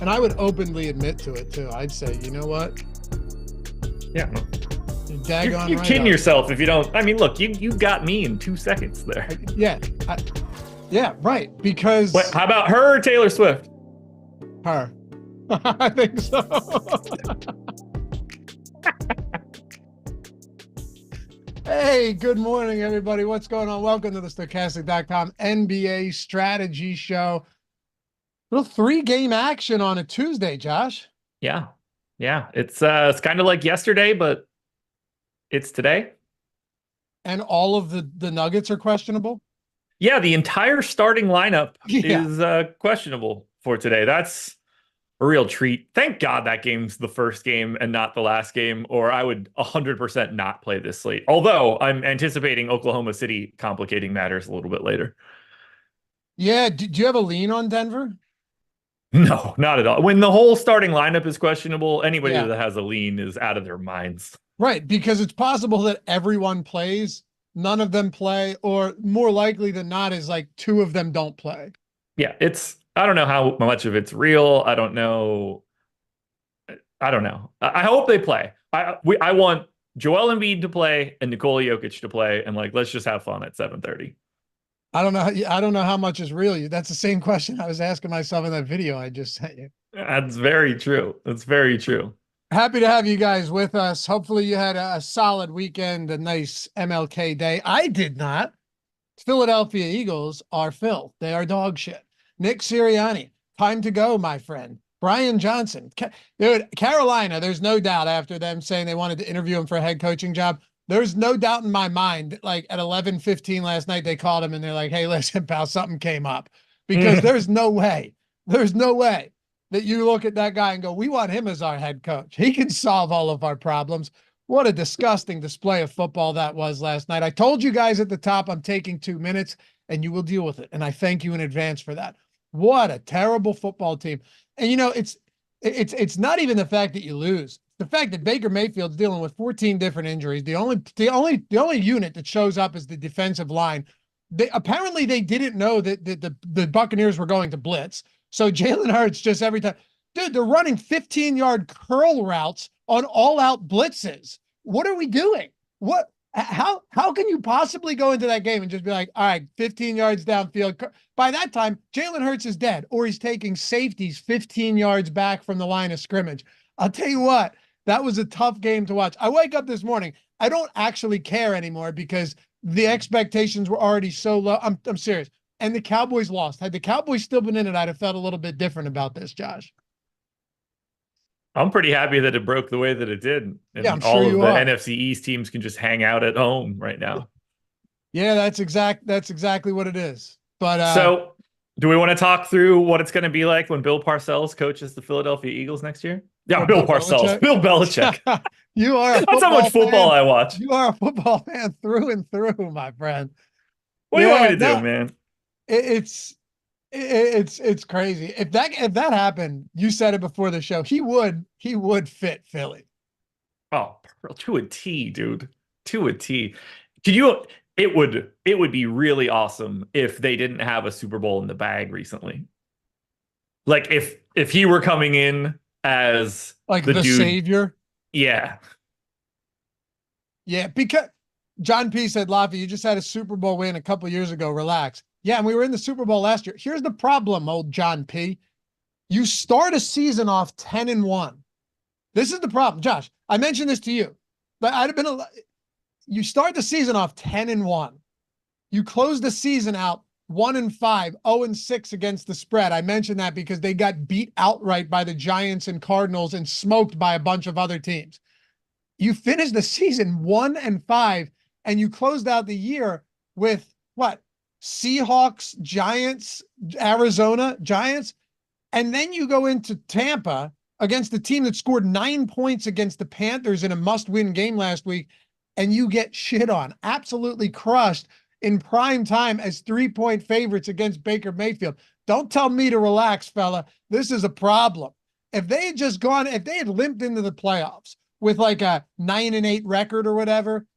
And I would openly admit to it too. I'd say, you know what? Yeah. You're You're, daggone you're right. kidding yourself if you don't. I mean, look, you got me in 2 seconds there. Yeah. Yeah, right. Because What? How about her or Taylor Swift? her. I think so. Hey, good morning, everybody. What's going on? Welcome to the Stochastic.com NBA strategy show. Little 3-game action on a Tuesday, Josh. Yeah. Yeah. It's kind of like yesterday, but it's today. And all of the Nuggets are questionable. Yeah, the entire starting lineup Yeah. is questionable for today. That's a real treat. Thank God that game's the first game and not the last game, or I would 100% not play this slate. Although I'm anticipating Oklahoma City complicating matters a little bit later. Yeah. Do you have a lean on Denver? No, not at all. When the whole starting lineup is questionable, anybody Yeah. that has a lean is out of their minds. Right. Because it's possible that everyone plays, none of them play, or more likely than not is like 2 of them don't play. Yeah, I don't know how much of it's real. I don't know. I hope they play. I want Joel Embiid to play and Nikola Jokic to play, and like let's just have fun at 7:30. I don't know how much is real. That's the same question I was asking myself in that video I just sent you. That's very true. That's very true. Happy to have you guys with us. Hopefully you had a solid weekend, a nice MLK day. I did not. Philadelphia Eagles are filth. They are dog shit. Nick Sirianni, time to go, my friend. Brian Johnson. Dude, Carolina, there's no doubt after them saying they wanted to interview him for a head coaching job. There's no doubt in my mind that like at 11:15 last night, they called him and they're like, hey, listen, pal, something came up. Because there's no way that you look at that guy and go, we want him as our head coach. He can solve all of our problems. What a disgusting display of football that was last night. I told you guys at the top, I'm taking 2 minutes and you will deal with it. And I thank you in advance for that. What a terrible football team. And you know, it's not even the fact that you lose. The fact that Baker Mayfield's dealing with 14 different injuries. The only unit that shows up is the defensive line. Apparently they didn't know that the Buccaneers were going to blitz. So Jalen Hurts just every time, dude, they're running 15-yard curl routes on all-out blitzes. What are we doing? How can you possibly go into that game and just be like, all right, 15 yards downfield? By that time, Jalen Hurts is dead, or he's taking safeties 15 yards back from the line of scrimmage. I'll tell you what, that was a tough game to watch. I wake up this morning, I don't actually care anymore because the expectations were already so low. I'm serious. And the Cowboys lost. Had the Cowboys still been in it, I'd have felt a little bit different about this, Josh. I'm pretty happy that it broke the way that it did. And Yeah, I'm all sure of you the are. NFC East teams can just hang out at home right now. Yeah, that's exactly what it is. But So, do we want to talk through what it's going to be like when Bill Parcells coaches the Philadelphia Eagles next year? Yeah, Bill Parcells, Bill Belichick. You are That's how much football fan. I watch. You are a football fan through and through, my friend. What do you want me to do, man? It's crazy. If that happened, you said it before the show. He would fit Philly. Oh, to a T, dude. To a T. It would be really awesome if they didn't have a Super Bowl in the bag recently. Like if he were coming in as like the dude, savior. Yeah. Yeah, because John P said, Laffy, you just had a Super Bowl win a couple years ago. Relax. Yeah, and we were in the Super Bowl last year. Here's the problem, old John P. You start a season off 10-1. This is the problem, Josh. I mentioned this to you, but you start the season off 10-1. You close the season out 1-5, 0-6 against the spread. I mentioned that because they got beat outright by the Giants and Cardinals and smoked by a bunch of other teams. You finished the season 1-5, and you closed out the year with what? Seahawks, Giants, Arizona, Giants. And then you go into Tampa against the team that scored 9 points against the Panthers in a must-win game last week, and you get shit on, absolutely crushed in prime time as 3-point favorites against Baker Mayfield. Don't tell me to relax, fella. This is a problem. If they had limped into the playoffs with like a 9-8 record or whatever,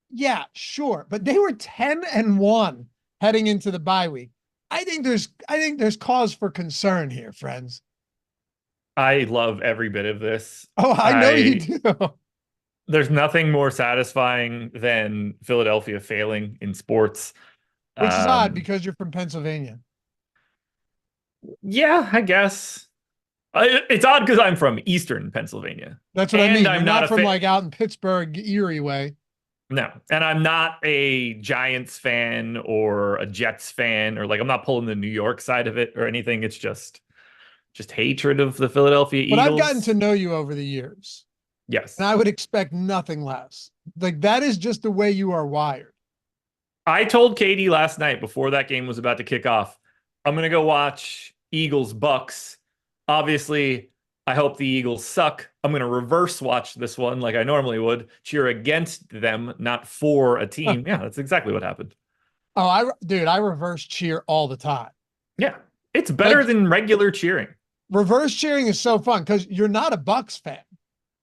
yeah, sure. But they were 10-1 heading into the bye week. I think there's cause for concern here, friends. I love every bit of this. Oh, I know you I do. There's nothing more satisfying than Philadelphia failing in sports. Which is odd Um, because you're from Pennsylvania. yeah, I guess. It's odd because I'm from Eastern Pennsylvania, That's what I and mean. You're I'm not not a from fan. like out in Pittsburgh, Erie way. No, and I'm not a Giants fan or a Jets fan, or like I'm not pulling the New York side of it or anything. It's just hatred of the Philadelphia But I've gotten to Eagles. know you over the years, and Yes. I would expect nothing less. Like that is just the way you are wired. I told Katie last night before that game was about to kick off, I'm gonna go watch Eagles Bucks. Obviously, I hope the Eagles suck. I'm gonna reverse watch this one like I normally would, cheer against them, not for a team. Yeah, that's exactly what happened. Oh, dude, I reverse cheer all the time. Yeah, it's Like better than regular cheering. reverse cheering is so fun because you're not a Bucks fan.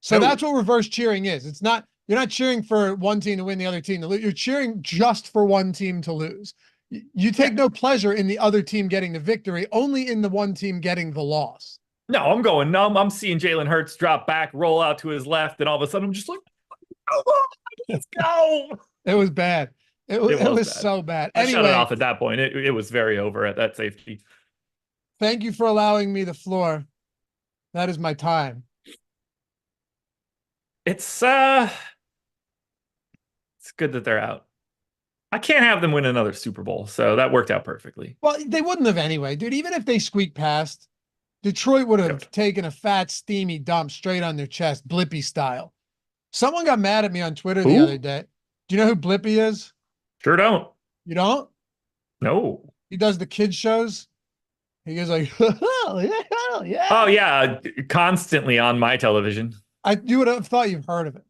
So that's No, what reverse cheering is. It's not, you're not cheering for one team to win, the other team to lose. You're cheering just for one team to lose. You yeah, take no pleasure in the other team getting the victory, only in the one team getting the loss. no, I'm going numb. I'm seeing Jalen Hurts drop back, roll out to his left, and all of a sudden I'm just like, come on, let's go. It was bad. It was, It it was was bad. so bad. I shut it Anyway, off at that point. It was very over at that safety. thank you for allowing me the floor. That is my time. It's it's good that they're out. I can't have them win another Super Bowl, so that worked out perfectly. Well, they wouldn't have anyway, dude. Even if they squeaked past, Detroit would Good. have taken a fat, steamy dump straight on their chest, Blippy style. Someone got mad at me on Twitter the other Who? day. Do you know who Blippy is? Sure don't. You don't? No. He does the kids shows. He goes like, oh, yeah, Oh yeah. yeah, constantly on my television. You would have thought you've heard of it.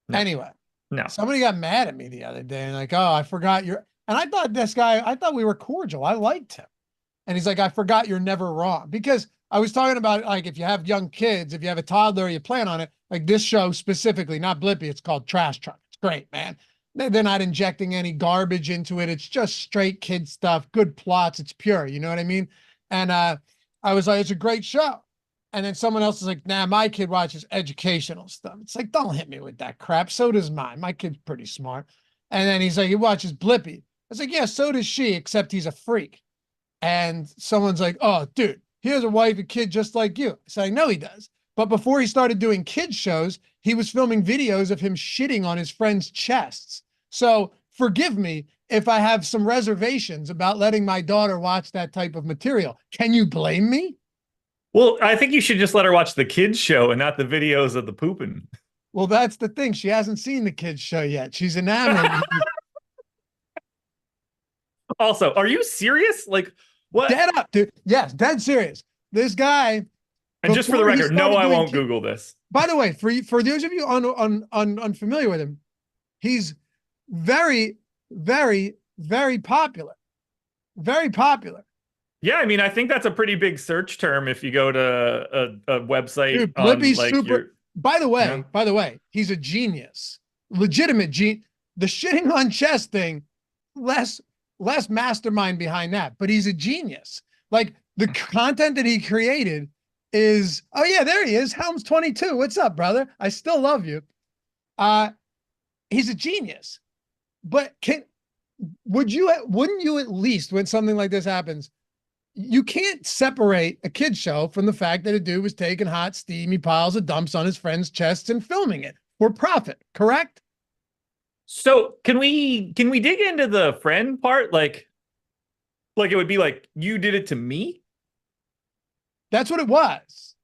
No, Anyway, no. somebody got mad at me the other day and like, oh, I forgot your. And I thought this guy, I thought we were cordial. I liked him. And he's like, I forgot you're never wrong. Because I was talking about like if you have young kids, if you have a toddler, you plan on it, like this show specifically, not Blippy, it's called Trash Truck. It's great, man. They're not injecting any garbage into it. It's just straight kid stuff, good plots. It's pure. You know what I mean? And I was like, it's a great show. And then someone else is like, nah, my kid watches educational stuff. It's like, don't hit me with that crap. So does mine. My kid's pretty smart. And then he's like, he watches Blippy. I was like, yeah, so does she, except he's a freak. And someone's like, oh, dude, he has a wife and kid just like you. I said, I know he does. But before he started doing kids shows, he was filming videos of him shitting on his friends' chests. So forgive me if I have some reservations about letting my daughter watch that type of material. Can you blame me? Well, I think you should just let her watch the kids show and not the videos of the pooping. Well, that's the thing. She hasn't seen the kids show yet. She's enamored. Also, are you serious? Like what? Dead up, dude. Yes, dead serious. This guy, And just for the before he record, no, started I doing won't Google this. by the way, for those of you unfamiliar with him, he's very, very, very popular. Very popular. Yeah, I mean, I think that's a pretty big search term if you go to a website Dude, on Blippi's like super. your, yeah. By the way, he's a genius. Legitimate genius. The shitting on chest thing, less less mastermind behind that, but he's a genius. Like the content that he created is, oh yeah, there he is. Helms 22. What's up, brother? I still love you. He's a genius. But wouldn't you at least when something like this happens, you can't separate a kid show from the fact that a dude was taking hot, steamy piles of dumps on his friends' chests and filming it for profit, correct? So can we dig into the friend part? Like it would be like you did it to me? That's what it was.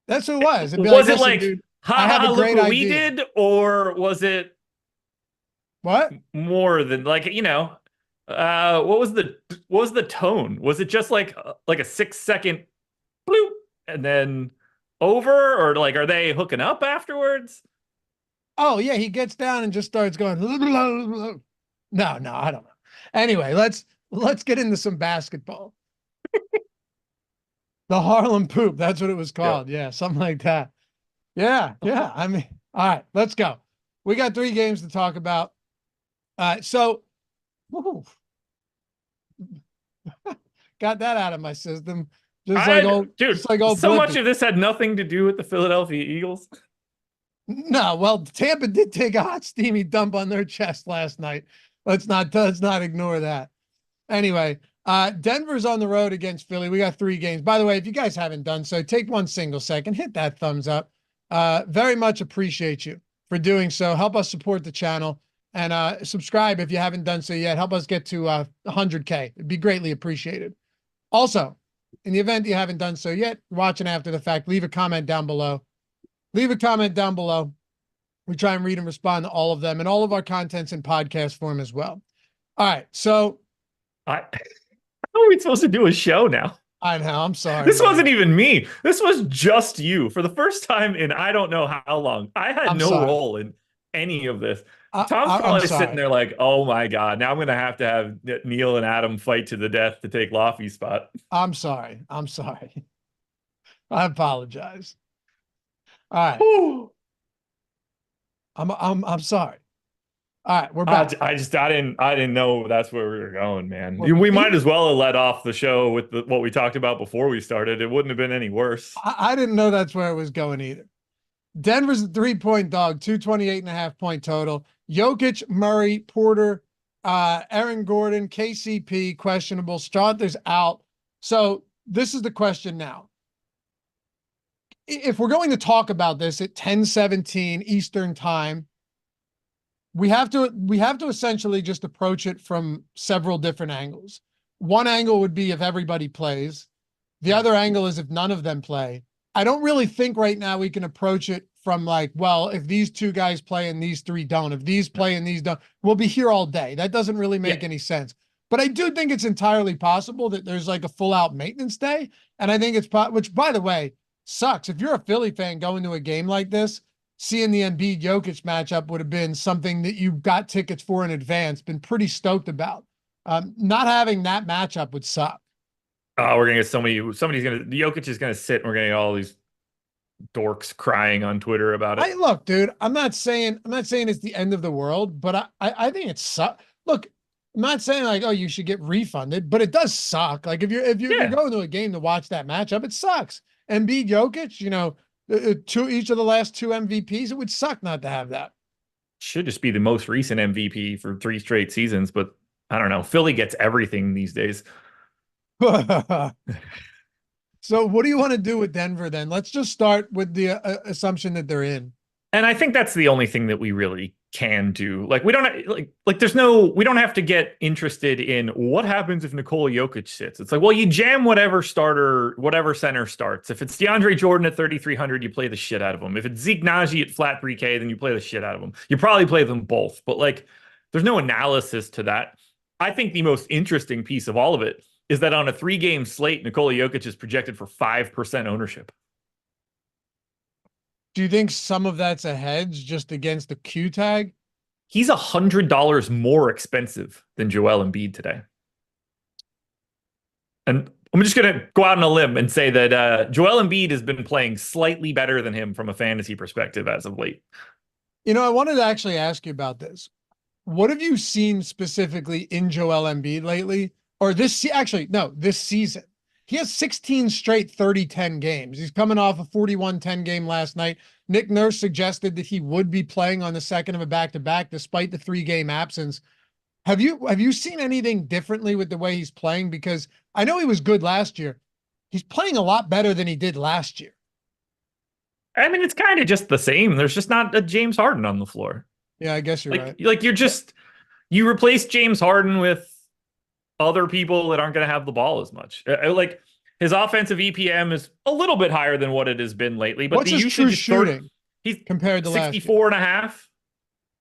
That's what it was. It'd be Was it listen, like, dude, ha I have ha, a look great what we idea. did? Or was it What? more than like, what was the tone? Was it just like a 6 second bloop and then over? Or like are they hooking up afterwards? Oh yeah, he gets down and just starts going. No, I don't know. Anyway, let's get into some basketball. The Harlem Poop. That's what it was Yeah. called. Yeah, something like that. Yeah. I mean, all right, let's go. We got 3 games to talk about. So woo, got that out of my system. Dude, just like old so much Blippy. of this had nothing to do with the Philadelphia Eagles. No, well, Tampa did take a hot, steamy dump on their chest last night. Let's not ignore that. Anyway, Denver's on the road against Philly. We got 3 games. By the way, if you guys haven't done so, take 1 single second, hit that thumbs up. Very much appreciate you for doing so. Help us support the channel, and subscribe if you haven't done so yet. Help us get to 100K. It'd be greatly appreciated. Also, in the event you haven't done so yet, watching after the fact, leave a comment down below. Leave a comment down below. We try and read and respond to all of them, and all of our content's in podcast form as well. All right, so How are we supposed to do a show now? I know, I'm sorry. This wasn't even me. This was just you for the first time in I don't know how long. I had no role in any of this. Tom's probably sitting there like, oh my God, now I'm going to have Neil and Adam fight to the death to take Laffy's spot. I'm sorry. I apologize. All right. I'm sorry. All right, we're back. I didn't know that's where we were going, man. We might as well have let off the show with what we talked about before we started. It wouldn't have been any worse. I didn't know that's where it was going either. Denver's a 3-point dog, 228.5 point total. Jokic, Murray, Porter, Aaron Gordon, KCP, questionable. Strawther's out. So this is the question now. If we're going to talk about this at 10:17 Eastern time, we have to essentially just approach it from several different angles. One angle would be if everybody plays. The other angle is if none of them play. I don't really think right now we can approach it from like, well, if these 2 guys play and these 3 don't, if these play and these don't, we'll be here all day. That doesn't really make any sense. But I do think it's entirely possible that there's like a full out maintenance day. And I think it's, which by the way, sucks. If you're a Philly fan going to a game like this, seeing the Embiid Jokic matchup would have been something that you got tickets for in advance, been pretty stoked about. Not having that matchup would suck. We're gonna get Jokic is gonna sit and we're gonna get all these dorks crying on Twitter about it. Look, dude, I'm not saying it's the end of the world, but I think it sucks. Look, I'm not saying like, oh, you should get refunded, but it does suck. Like if you're going to a game to watch that matchup, it sucks. Embiid Jokic, each of the last 2 MVPs, it would suck not to have that. Should just be the most recent MVP for 3 straight seasons, but I don't know. Philly gets everything these days. So what do you want to do with Denver then? Let's just start with the assumption that they're in. And I think that's the only thing that we really can do. Like we don't we don't have to get interested in what happens if Nikola Jokic sits. It's like, well, you jam whatever center starts. If it's DeAndre Jordan at 3,300, you play the shit out of him. If it's Zeke Naji at flat 3K, then you play the shit out of him. You probably play them both, but like there's no analysis to that. I think the most interesting piece of all of it is that on a 3-game slate, Nikola Jokic is projected for 5% ownership. Do you think some of that's a hedge just against the Q tag? He's $100 more expensive than Joel Embiid today. And I'm just going to go out on a limb and say that Joel Embiid has been playing slightly better than him from a fantasy perspective as of late. I wanted to actually ask you about this. What have you seen specifically in Joel Embiid lately? Or this season? He has 16 straight 30-10 games. He's coming off a 41-10 game last night. Nick Nurse suggested that he would be playing on the second of a back-to-back despite the 3-game absence. Have you seen anything differently with the way he's playing? Because I know he was good last year. He's playing a lot better than he did last year. I mean, it's kind of just the same. There's just not a James Harden on the floor. Yeah, I guess you're right. Like you replace James Harden with other people that aren't going to have the ball as much. Like his offensive EPM is a little bit higher than what it has been lately, but what's his true shooting? He's compared to 64.5.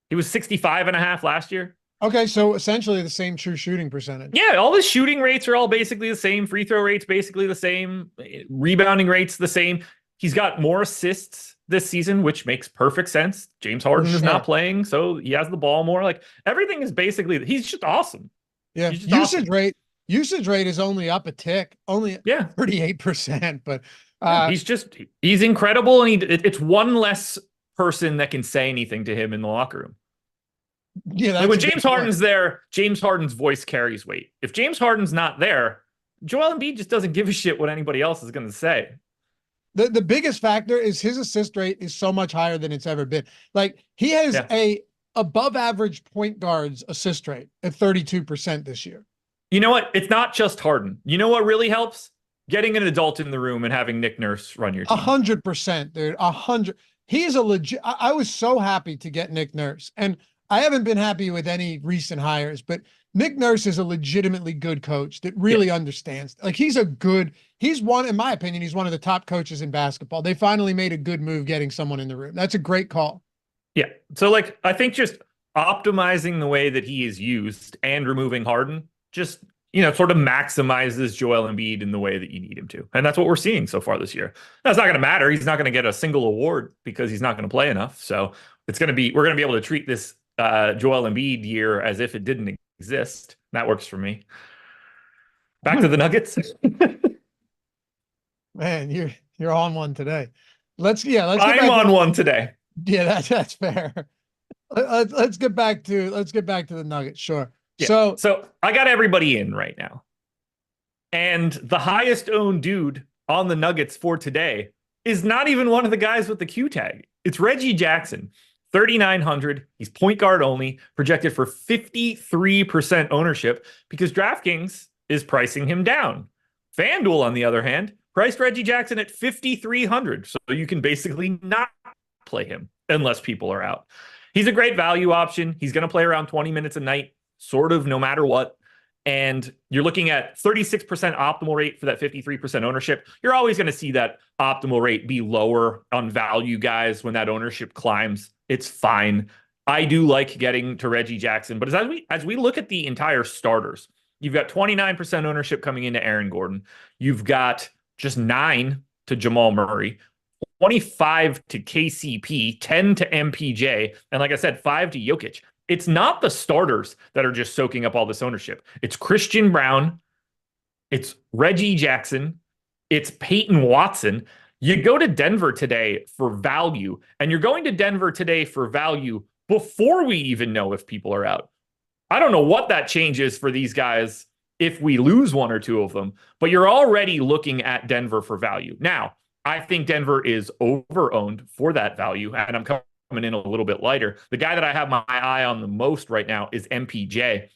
He was 65.5 last year. Okay, so essentially the same true shooting percentage. Yeah, all his shooting rates are all basically the same. Free throw rates basically the same. Rebounding rates the same. He's got more assists this season, which makes perfect sense. James Harden is not playing, so he has the ball more. Like everything is basically, he's just awesome. Yeah, usage rate is only up a tick, only 38%. But he's incredible, and it's one less person that can say anything to him in the locker room. Yeah, like when James Harden's there, James Harden's voice carries weight. If James Harden's not there, Joel Embiid just doesn't give a shit what anybody else is going to say. The biggest factor is his assist rate is so much higher than it's ever been. Like he has Yeah. a above average point guard's assist rate at 32% this year. You know what? It's not just Harden. You know what really helps? Getting an adult in the room and having Nick Nurse run your team. 100%, dude. 100. He's a legit. I was so happy to get Nick Nurse, and I haven't been happy with any recent hires, but Nick Nurse is a legitimately good coach that really understands. Like he's one, in my opinion, he's one of the top coaches in basketball. They finally made a good move getting someone in the room. That's a great call. Yeah. So like, I think just optimizing the way that he is used and removing Harden just, sort of maximizes Joel Embiid in the way that you need him to. And that's what we're seeing so far this year. That's not going to matter. He's not going to get a single award because he's not going to play enough. So we're going to be able to treat this Joel Embiid year as if it didn't exist. That works for me. Back to the Nuggets. Man, you're on one today. Let's I'm on one today. Yeah, that's fair. Let's get back to the Nuggets. Sure. Yeah. So I got everybody in right now. And the highest owned dude on the Nuggets for today is not even one of the guys with the Q tag. It's Reggie Jackson, 3,900. He's point guard only, projected for 53% ownership because DraftKings is pricing him down. FanDuel, on the other hand, priced Reggie Jackson at 5,300. So you can basically not play him unless people are out. He's a great value option. He's going to play around 20 minutes a night, sort of no matter what. And you're looking at 36% optimal rate for that 53% ownership. You're always going to see that optimal rate be lower on value guys when that ownership climbs. It's fine. I do like getting to Reggie Jackson, but as we look at the entire starters, you've got 29% ownership coming into Aaron Gordon. You've got just 9 to Jamal Murray, 25 to KCP, 10 to MPJ, and like I said, 5 to Jokic. It's not the starters that are just soaking up all this ownership. It's Christian Brown. It's Reggie Jackson. It's Peyton Watson. You go to Denver today for value, and you're going to Denver today for value before we even know if people are out. I don't know what that changes for these guys if we lose one or two of them, but you're already looking at Denver for value. Now, I think Denver is over-owned for that value, and I'm coming in a little bit lighter. The guy that I have my eye on the most right now is MPJ.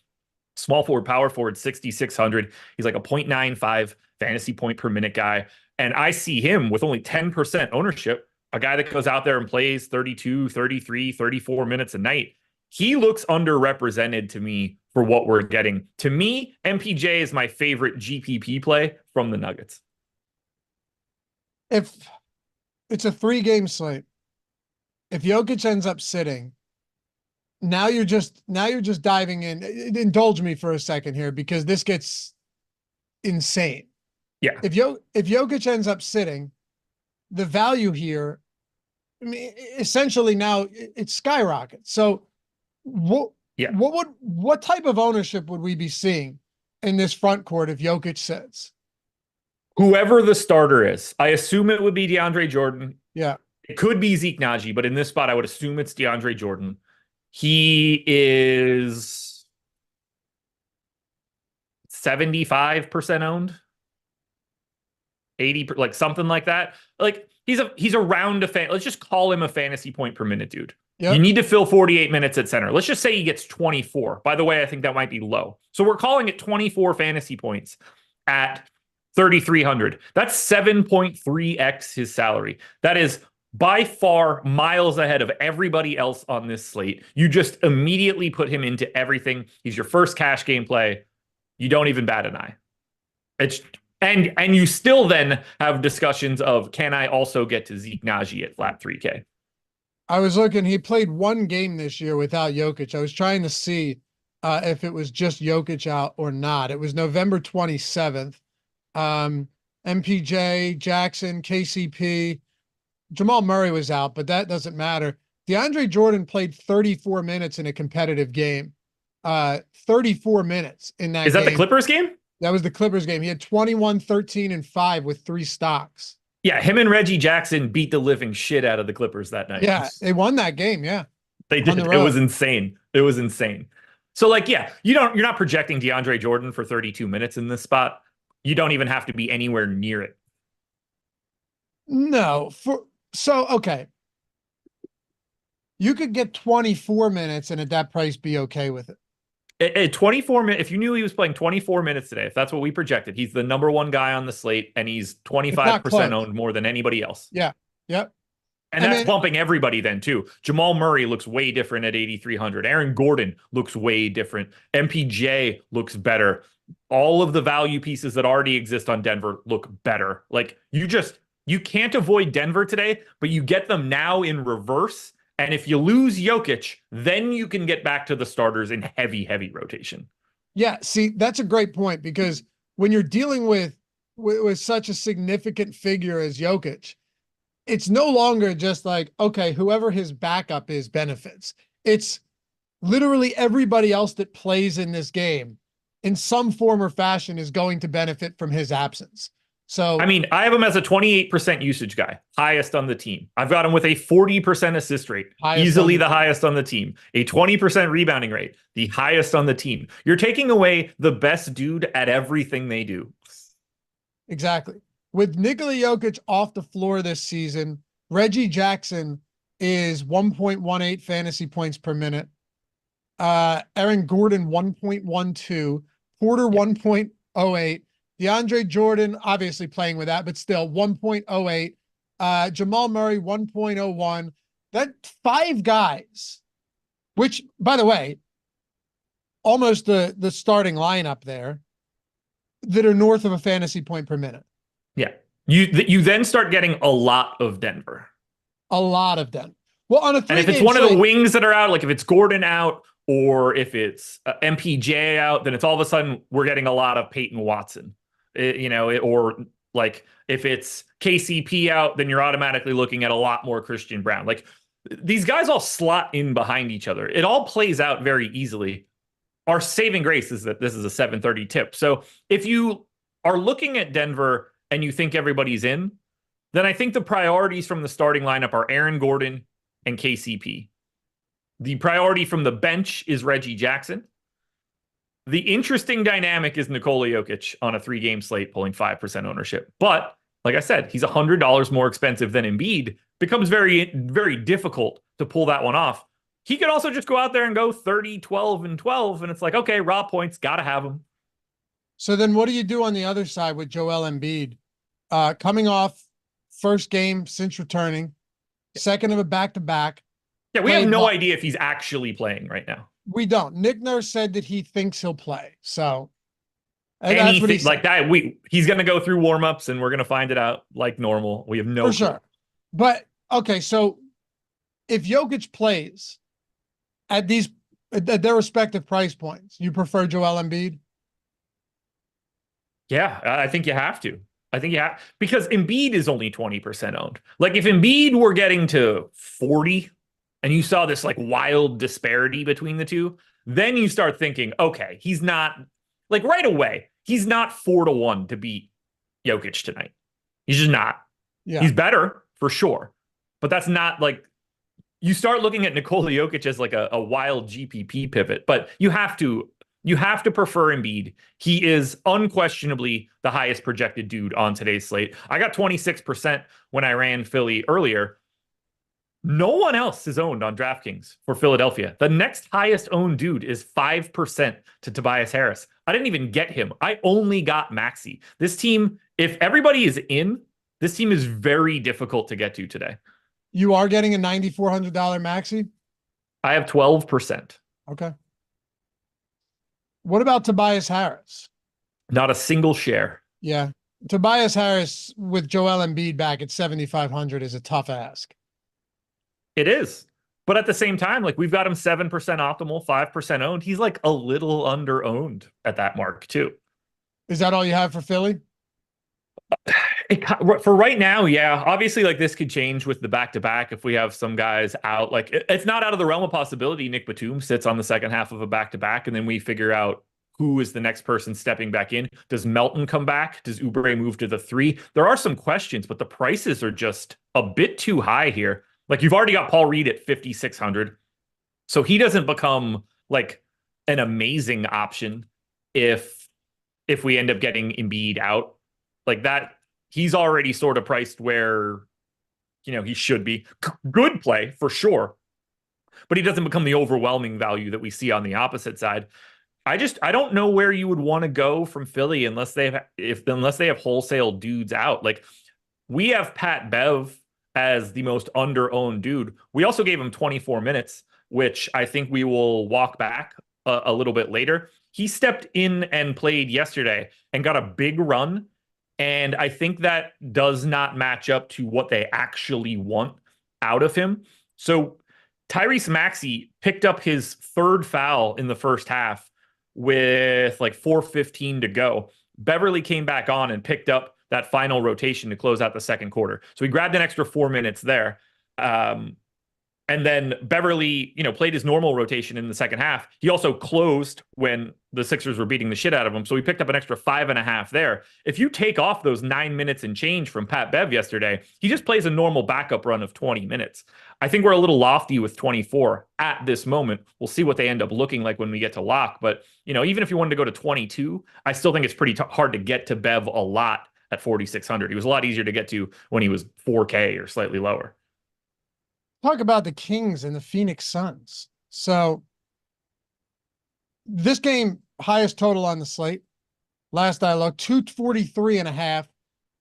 Small forward, power forward, 6,600. He's like a 0.95 fantasy point per minute guy. And I see him with only 10% ownership, a guy that goes out there and plays 32, 33, 34 minutes a night. He looks underrepresented to me for what we're getting. To me, MPJ is my favorite GPP play from the Nuggets. If it's a 3-game slate, if Jokic ends up sitting, now you're just diving in. Indulge me for a second here because this gets insane. Yeah. If Jokic ends up sitting, the value here, I mean, essentially now it skyrockets. So what type of ownership would we be seeing in this front court if Jokic sits? Whoever the starter is, I assume it would be DeAndre Jordan. Yeah. It could be Zeke Naji, but in this spot, I would assume it's DeAndre Jordan. He is 75% owned, 80, like something like that. Like he's around let's just call him a fantasy point per minute dude. Yep. You need to fill 48 minutes at center. Let's just say he gets 24. By the way, I think that might be low. So we're calling it 24 fantasy points at 3,300. That's 7.3x his salary. That is by far miles ahead of everybody else on this slate. You just immediately put him into everything. He's your first cash game play. You don't even bat an eye. And you still then have discussions of, can I also get to Zeke Naji at flat 3K? I was looking, he played 1 game this year without Jokic. I was trying to see if it was just Jokic out or not. It was November 27th. MPJ, Jackson, KCP, Jamal Murray was out, but that doesn't matter. DeAndre Jordan played 34 minutes in a competitive game. 34 minutes in that game. Is that the Clippers game? That was the Clippers game. He had 21, 13, and 5 with 3 stocks. Yeah, him and Reggie Jackson beat the living shit out of the Clippers that night. Yeah, they won that game, yeah. They did. It was insane. It was insane. So, like, yeah, you're not projecting DeAndre Jordan for 32 minutes in this spot. You don't even have to be anywhere near it. No, okay. You could get 24 minutes and at that price be okay with it. At 24 minutes, if you knew he was playing 24 minutes today, if that's what we projected, he's the number one guy on the slate and he's It's not 25% close. owned more than anybody else. Yeah. Yep. And that's bumping everybody then too. Jamal Murray looks way different at 8,300. Aaron Gordon looks way different. MPJ looks better. All of the value pieces that already exist on Denver look better. Like you can't avoid Denver today, but you get them now in reverse. And if you lose Jokic, then you can get back to the starters in heavy, heavy rotation. Yeah, see, that's a great point because when you're dealing with such a significant figure as Jokic, it's no longer just like, okay, whoever his backup is benefits. It's literally everybody else that plays in this game in some form or fashion is going to benefit from his absence. So, I mean, I have him as a 28% usage guy, highest on the team. I've got him with a 40% assist rate, easily the highest on the team, a 20% rebounding rate, the highest on the team. You're taking away the best dude at everything they do. Exactly. With Nikola Jokic off the floor this season, Reggie Jackson is 1.18 fantasy points per minute. Aaron Gordon, 1.12. Porter, 1.08. DeAndre Jordan, obviously playing with that, but still 1.08. Jamal Murray, 1.01. That 5 guys, which, by the way, almost the starting lineup there, that are north of a fantasy point per minute. Yeah. You then start getting a lot of Denver. A lot of Denver. Well, on a 3-game and if it's one of the wings that are out, like if it's Gordon out or if it's MPJ out, then it's all of a sudden we're getting a lot of Peyton Watson. Or like if it's KCP out, then you're automatically looking at a lot more Christian Brown. Like these guys all slot in behind each other. It all plays out very easily. Our saving grace is that this is a 7:30 tip. So if you are looking at Denver and you think everybody's in, then I think the priorities from the starting lineup are Aaron Gordon and KCP. The priority from the bench is Reggie Jackson. The interesting dynamic is Nikola Jokic on a 3-game slate pulling 5% ownership. But like I said, he's $100 more expensive than Embiid. Becomes very, very difficult to pull that one off. He could also just go out there and go 30, 12, and 12. And it's like, okay, raw points, got to have him. So then what do you do on the other side with Joel Embiid? Coming off first game since returning, second of a back-to-back. Yeah, we have no idea if he's actually playing right now. We don't. Nick Nurse said that he thinks he'll play. So that's what he said. Like that, he's going to go through warmups and we're going to find it out like normal. We have no clue. Sure. But okay, so if Jokic plays at their respective price points, you prefer Joel Embiid? Yeah, I think you have to. Because Embiid is only 20% owned. Like if Embiid were getting to 40 and you saw this like wild disparity between the two, then you start thinking, okay, he's not like right away, he's not 4-1 to beat Jokic tonight. He's just not. Yeah. He's better for sure. But that's not like you start looking at Nikola Jokic as like a wild GPP pivot, but you have to prefer Embiid. He is unquestionably the highest projected dude on today's slate. I got 26% when I ran Philly earlier. No one else is owned on DraftKings for Philadelphia. The next highest owned dude is 5% to Tobias Harris. I didn't even get him. I only got Maxey. This team, if everybody is in, this team is very difficult to get to today. You are getting a $9,400 Maxey? I have 12%. Okay. What about Tobias Harris? Not a single share. Yeah. Tobias Harris with Joel Embiid back at 7,500 is a tough ask. It is. But at the same time, like we've got him 7% optimal, 5% owned. He's like a little under owned at that mark too. Is that all you have for Philly? For right now, yeah. Obviously, like this could change with the back-to-back if we have some guys out. Like it's not out of the realm of possibility. Nick Batum sits on the second half of a back-to-back, and then we figure out who is the next person stepping back in. Does Melton come back? Does Oubre move to the 3? There are some questions, but the prices are just a bit too high here. Like you've already got Paul Reed at 5,600. So he doesn't become like an amazing option if if we end up getting Embiid out like that, he's already sort of priced where, he should be. Good play for sure, but he doesn't become the overwhelming value that we see on the opposite side. I don't know where you would want to go from Philly unless they have wholesale dudes out. Like, we have Pat Bev as the most under-owned dude. We also gave him 24 minutes, which I think we will walk back a little bit later. He stepped in and played yesterday and got a big run. And I think that does not match up to what they actually want out of him. So Tyrese Maxey picked up his third foul in the first half with like 4:15 to go. Beverly came back on and picked up that final rotation to close out the second quarter. So he grabbed an extra 4 minutes there. And then Beverly, played his normal rotation in the second half. He also closed when the Sixers were beating the shit out of him. So he picked up an extra 5.5 there. If you take off those 9 minutes and change from Pat Bev yesterday, he just plays a normal backup run of 20 minutes. I think we're a little lofty with 24 at this moment. We'll see what they end up looking like when we get to lock. But, even if you wanted to go to 22, I still think it's pretty hard to get to Bev a lot at 4,600. He was a lot easier to get to when he was 4K or slightly lower. Talk about the Kings and the Phoenix Suns. So this game, highest total on the slate. Last I looked, 243.5.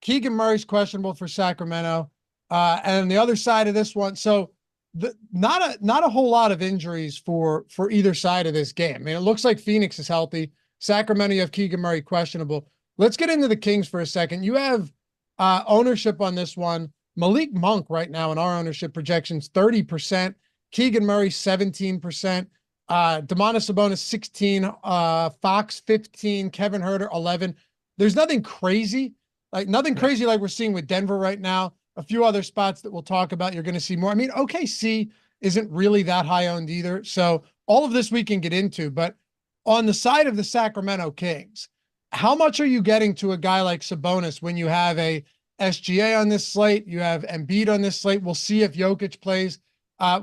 Keegan Murray's questionable for Sacramento. And the other side of this one, so not a whole lot of injuries for either side of this game. I mean, it looks like Phoenix is healthy. Sacramento, you have Keegan Murray questionable. Let's get into the Kings for a second. You have ownership on this one. Malik Monk right now in our ownership projections, 30%. Keegan Murray, 17%. Domantas Sabonis, 16. Fox, 15. Kevin Huerter, 11. There's nothing crazy. Nothing crazy like we're seeing with Denver right now. A few other spots that we'll talk about, you're going to see more. I mean, OKC isn't really that high owned either. So all of this we can get into. But on the side of the Sacramento Kings, how much are you getting to a guy like Sabonis when you have a SGA on this slate? You have Embiid on this slate. We'll see if Jokic plays.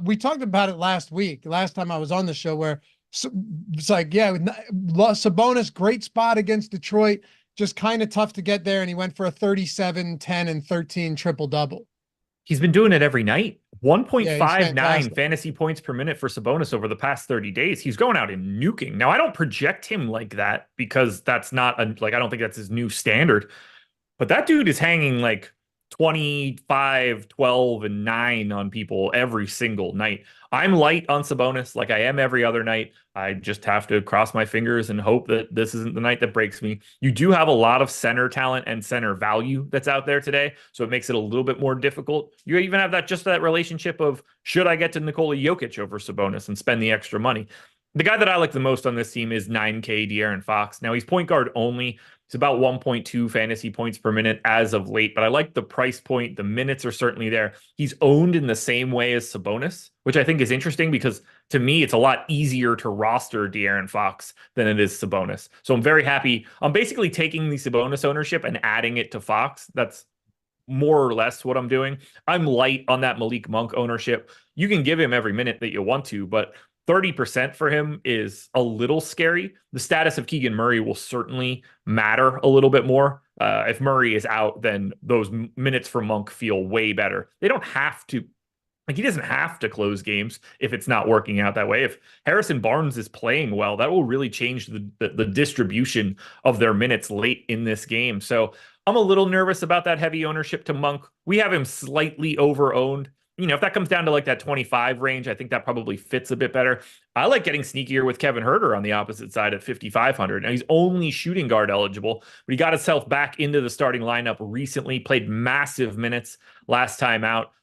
We talked about it last time I was on the show, where it's like, yeah, Sabonis, great spot against Detroit, just kind of tough to get there. And he went for a 37, 10, and 13 triple-double. He's been doing it every night. 1.59 fantastic. fantasy points per minute for Sabonis over the past 30 days. He's going out and nuking. Now, I don't project him like that because that's not, I don't think that's his new standard. But that dude is hanging like 25, 12, and 9 on people every single night. I'm light on Sabonis like I am every other night. I just have to cross my fingers and hope that this isn't the night that breaks me. You do have a lot of center talent and center value that's out there today, so it makes it a little bit more difficult. You even have that relationship of, should I get to Nikola Jokic over Sabonis and spend the extra money? The guy that I like the most on this team is 9K De'Aaron Fox. Now, he's point guard only. It's about 1.2 fantasy points per minute as of late, but I like the price point. The minutes are certainly there. He's owned in the same way as Sabonis, which I think is interesting because to me, it's a lot easier to roster De'Aaron Fox than it is Sabonis. So I'm very happy. I'm basically taking the Sabonis ownership and adding it to Fox. That's more or less what I'm doing. I'm light on that Malik Monk ownership. You can give him every minute that you want to, but 30% for him is a little scary. The status of Keegan Murray will certainly matter a little bit more. If Murray is out, then those minutes for Monk feel way better. They don't have to, he doesn't have to close games if it's not working out that way. If Harrison Barnes is playing well, that will really change the distribution of their minutes late in this game. So I'm a little nervous about that heavy ownership to Monk. We have him slightly over-owned. If that comes down to like that 25 range, I think that probably fits a bit better. I like getting sneakier with Kevin Huerter on the opposite side at 5,500. Now, he's only shooting guard eligible, but he got himself back into the starting lineup recently, played massive minutes last time out.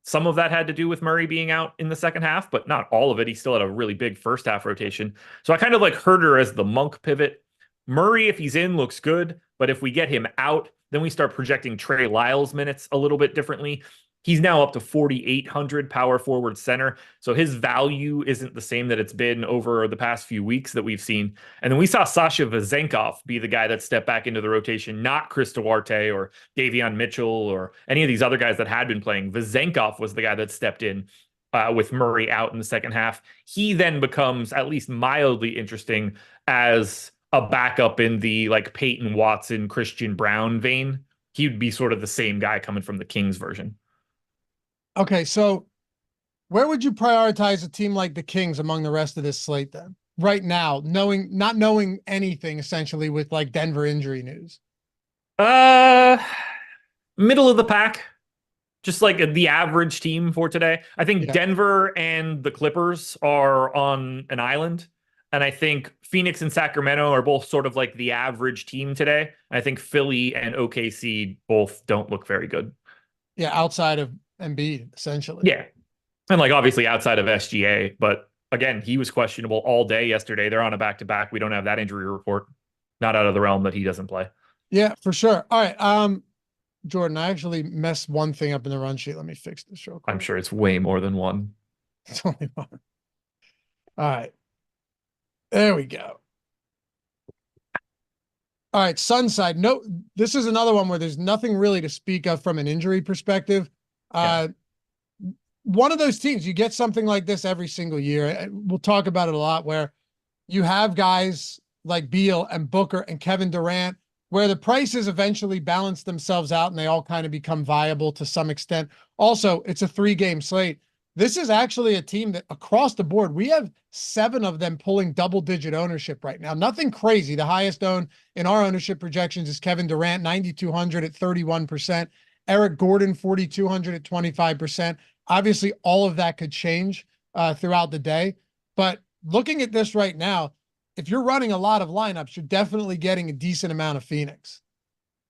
Some of that had to do with Murray being out in the second half, but not all of it. He still had a really big first half rotation. So I kind of like Huerter as the Monk pivot. Murray, if he's in, looks good, but if we get him out, then we start projecting Trey Lyles minutes a little bit differently. He's now up to 4,800 power forward center. So his value isn't the same that it's been over the past few weeks that we've seen. And then we saw Sasha Vezenkov be the guy that stepped back into the rotation, not Chris Duarte or Davion Mitchell or any of these other guys that had been playing. Vezenkov was the guy that stepped in with Murray out in the second half. He then becomes at least mildly interesting as a backup in the like Peyton Watson, Christian Brown vein. He'd be sort of the same guy coming from the Kings version. Okay, so where would you prioritize a team like the Kings among the rest of this slate then? Right now, not knowing anything essentially with like Denver injury news. Uh, Middle of the pack, just like the average team for today. I think Yeah. Denver and the Clippers are on an island. And I think Phoenix and Sacramento are both sort of like the average team today. I think Philly and OKC both don't look very good. Yeah, outside of Embiid, essentially. Yeah. And like obviously outside of SGA, but again, he was questionable all day yesterday. They're on a back to back. We don't have that injury report. Not out of the realm that he doesn't play. Yeah, for sure. All right. Jordan, I actually messed one thing up in the run sheet. Let me fix this real I'm quick. sure it's way more than one. It's only one. All right. There we go. All right, Sunside. No, this is another one where there's nothing really to speak of from an injury perspective. Yeah. One of those teams, you get something like this every single year. We'll talk about it a lot, where you have guys like Beal and Booker and Kevin Durant, where the prices eventually balance themselves out and they all kind of become viable to some extent. Also, it's a 3-game slate. This is actually a team that across the board, we have 7 of them pulling double-digit ownership right now. Nothing crazy. The highest owned in our ownership projections is Kevin Durant, 9,200 at 31%. Eric Gordon, 4,200 at 25%. Obviously, all of that could change throughout the day. But looking at this right now, if you're running a lot of lineups, you're definitely getting a decent amount of Phoenix.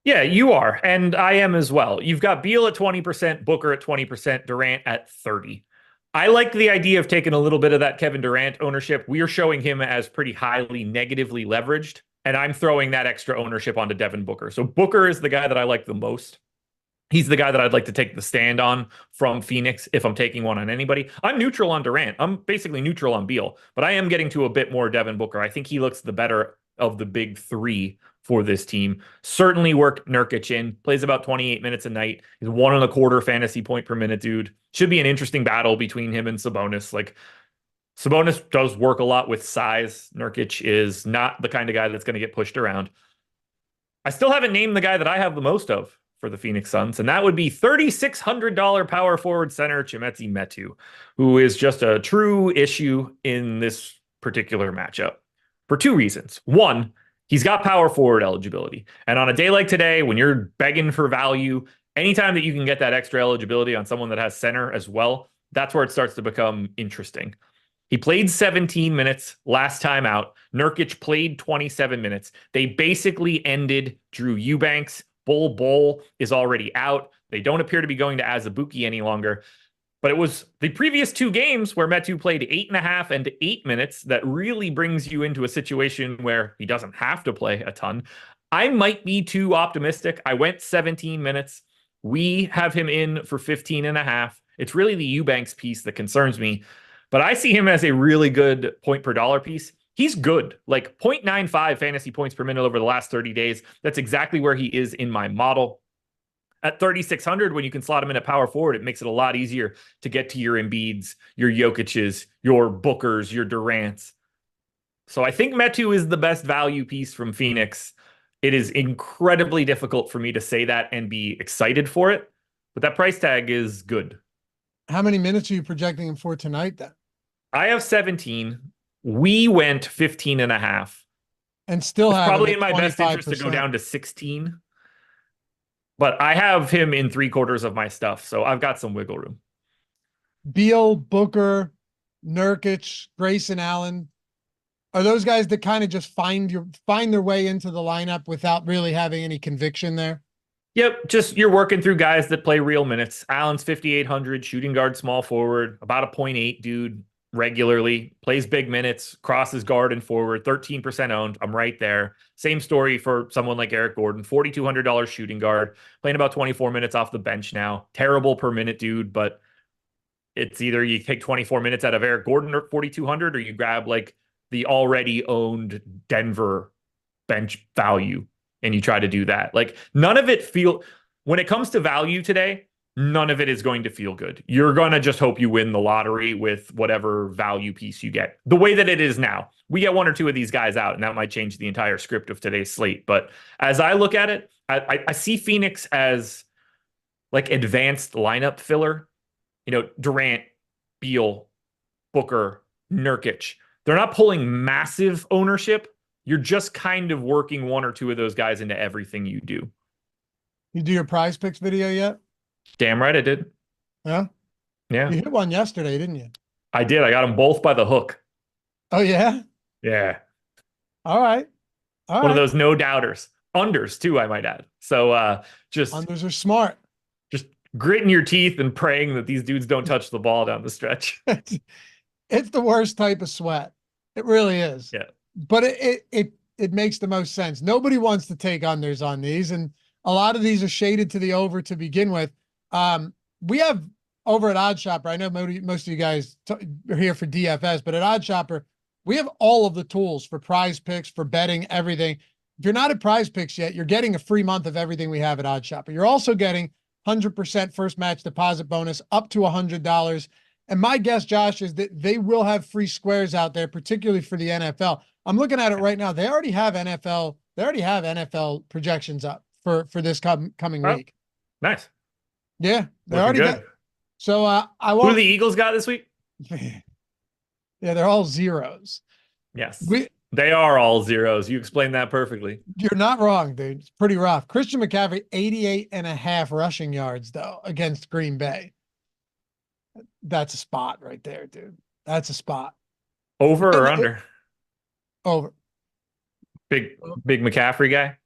Yeah, you are. And I am as well. You've got Beal at 20%, Booker at 20%, Durant at 30. I like the idea of taking a little bit of that Kevin Durant ownership. We are showing him as pretty highly negatively leveraged, and I'm throwing that extra ownership onto Devin Booker. So Booker is the guy that I like the most. He's the guy that I'd like to take the stand on from Phoenix if I'm taking one on anybody. I'm neutral on Durant. I'm basically neutral on Beal, but I am getting to a bit more Devin Booker. I think he looks the better of the big three for this team. Certainly worked Nurkic in, plays about 28 minutes a night. He's 1.25 fantasy point per minute, dude. Should be an interesting battle between him and Sabonis. Like, Sabonis does work a lot with size. Nurkic is not the kind of guy that's going to get pushed around. I still haven't named the guy that I have the most of for the Phoenix Suns, and that would be $3,600 power forward center Chimezie Metu, who is just a true issue in this particular matchup for 2 reasons. One, he's got power forward eligibility. And on a day like today, when you're begging for value, anytime that you can get that extra eligibility on someone that has center as well, that's where it starts to become interesting. He played 17 minutes last time out. Nurkic played 27 minutes. They basically ended Drew Eubanks. Bol is already out. They don't appear to be going to Azubuike any longer. But it was the previous 2 games where Metu played 8.5 and 8 minutes that really brings you into a situation where he doesn't have to play a ton. I might be too optimistic. I went 17 minutes. We have him in for 15.5. It's really the Eubanks piece that concerns me. But I see him as a really good point per dollar piece. He's good, like 0.95 fantasy points per minute over the last 30 days. That's exactly where he is in my model. At 3,600, when you can slot him in at power forward, it makes it a lot easier to get to your Embiids, your Jokic's, your Bookers, your Durant's. So I think Metu is the best value piece from Phoenix. It is incredibly difficult for me to say that and be excited for it, but that price tag is good. How many minutes are you projecting him for tonight then? I have 17. We went 15.5. And still It's have him probably at in my best interest to go 25%. down to 16. But I have him in 3/4 of my stuff, so I've got some wiggle room. Beal, Booker, Nurkic, Grayson Allen. Are those guys that kind of just find their way into the lineup without really having any conviction there? Yep, just you're working through guys that play real minutes. Allen's 5,800, shooting guard, small forward, about a 0.8 dude regularly, plays big minutes, crosses guard and forward, 13% owned. I'm right there. Same story for someone like Eric Gordon, $4,200 shooting guard, playing about 24 minutes off the bench now. Terrible per minute dude, but it's either you take 24 minutes out of Eric Gordon or 4,200, or you grab like the already owned Denver bench value and you try to do that. Like none of it when it comes to value today, none of it is going to feel good. You're going to just hope you win the lottery with whatever value piece you get. The way that it is now, we get one or two of these guys out, and that might change the entire script of today's slate. But as I look at it, I see Phoenix as like advanced lineup filler. Durant, Beal, Booker, Nurkic. They're not pulling massive ownership. You're just kind of working one or two of those guys into everything you do. You do your prize picks video yet? Damn right I did. Yeah. Yeah, You hit one yesterday, didn't you? I did. I got them both by the hook. Oh, yeah. Yeah. All right. All One of right. those no doubters. Unders too, I might add. So just Unders are smart. just gritting your teeth and praying that these dudes don't touch the ball down the stretch. It's the worst type of sweat. It really is. Yeah. But it makes the most sense. Nobody wants to take unders on these, and a lot of these are shaded to the over to begin with. We have over at Odd Shopper. I know most of you guys are here for DFS, but at Odd Shopper, we have all of the tools for prize picks, for betting, everything. If you're not at prize picks yet, you're getting a free month of everything we have at Odd Shopper. You're also getting 100% first match deposit bonus up to $100. And my guess, Josh, is that they will have free squares out there, particularly for the NFL. I'm looking at it right now. They already have NFL projections up for this coming week. Nice. Yeah, they Looking already good. got. So I Who won't. the Eagles got this week? Yeah, they're all zeros. Yes. They are all zeros. You explained that perfectly. You're not wrong, dude. It's pretty rough. Christian McCaffrey, 88.5 rushing yards, though, against Green Bay. That's a spot right there, dude. That's a spot. Over or under? Over. Big McCaffrey guy?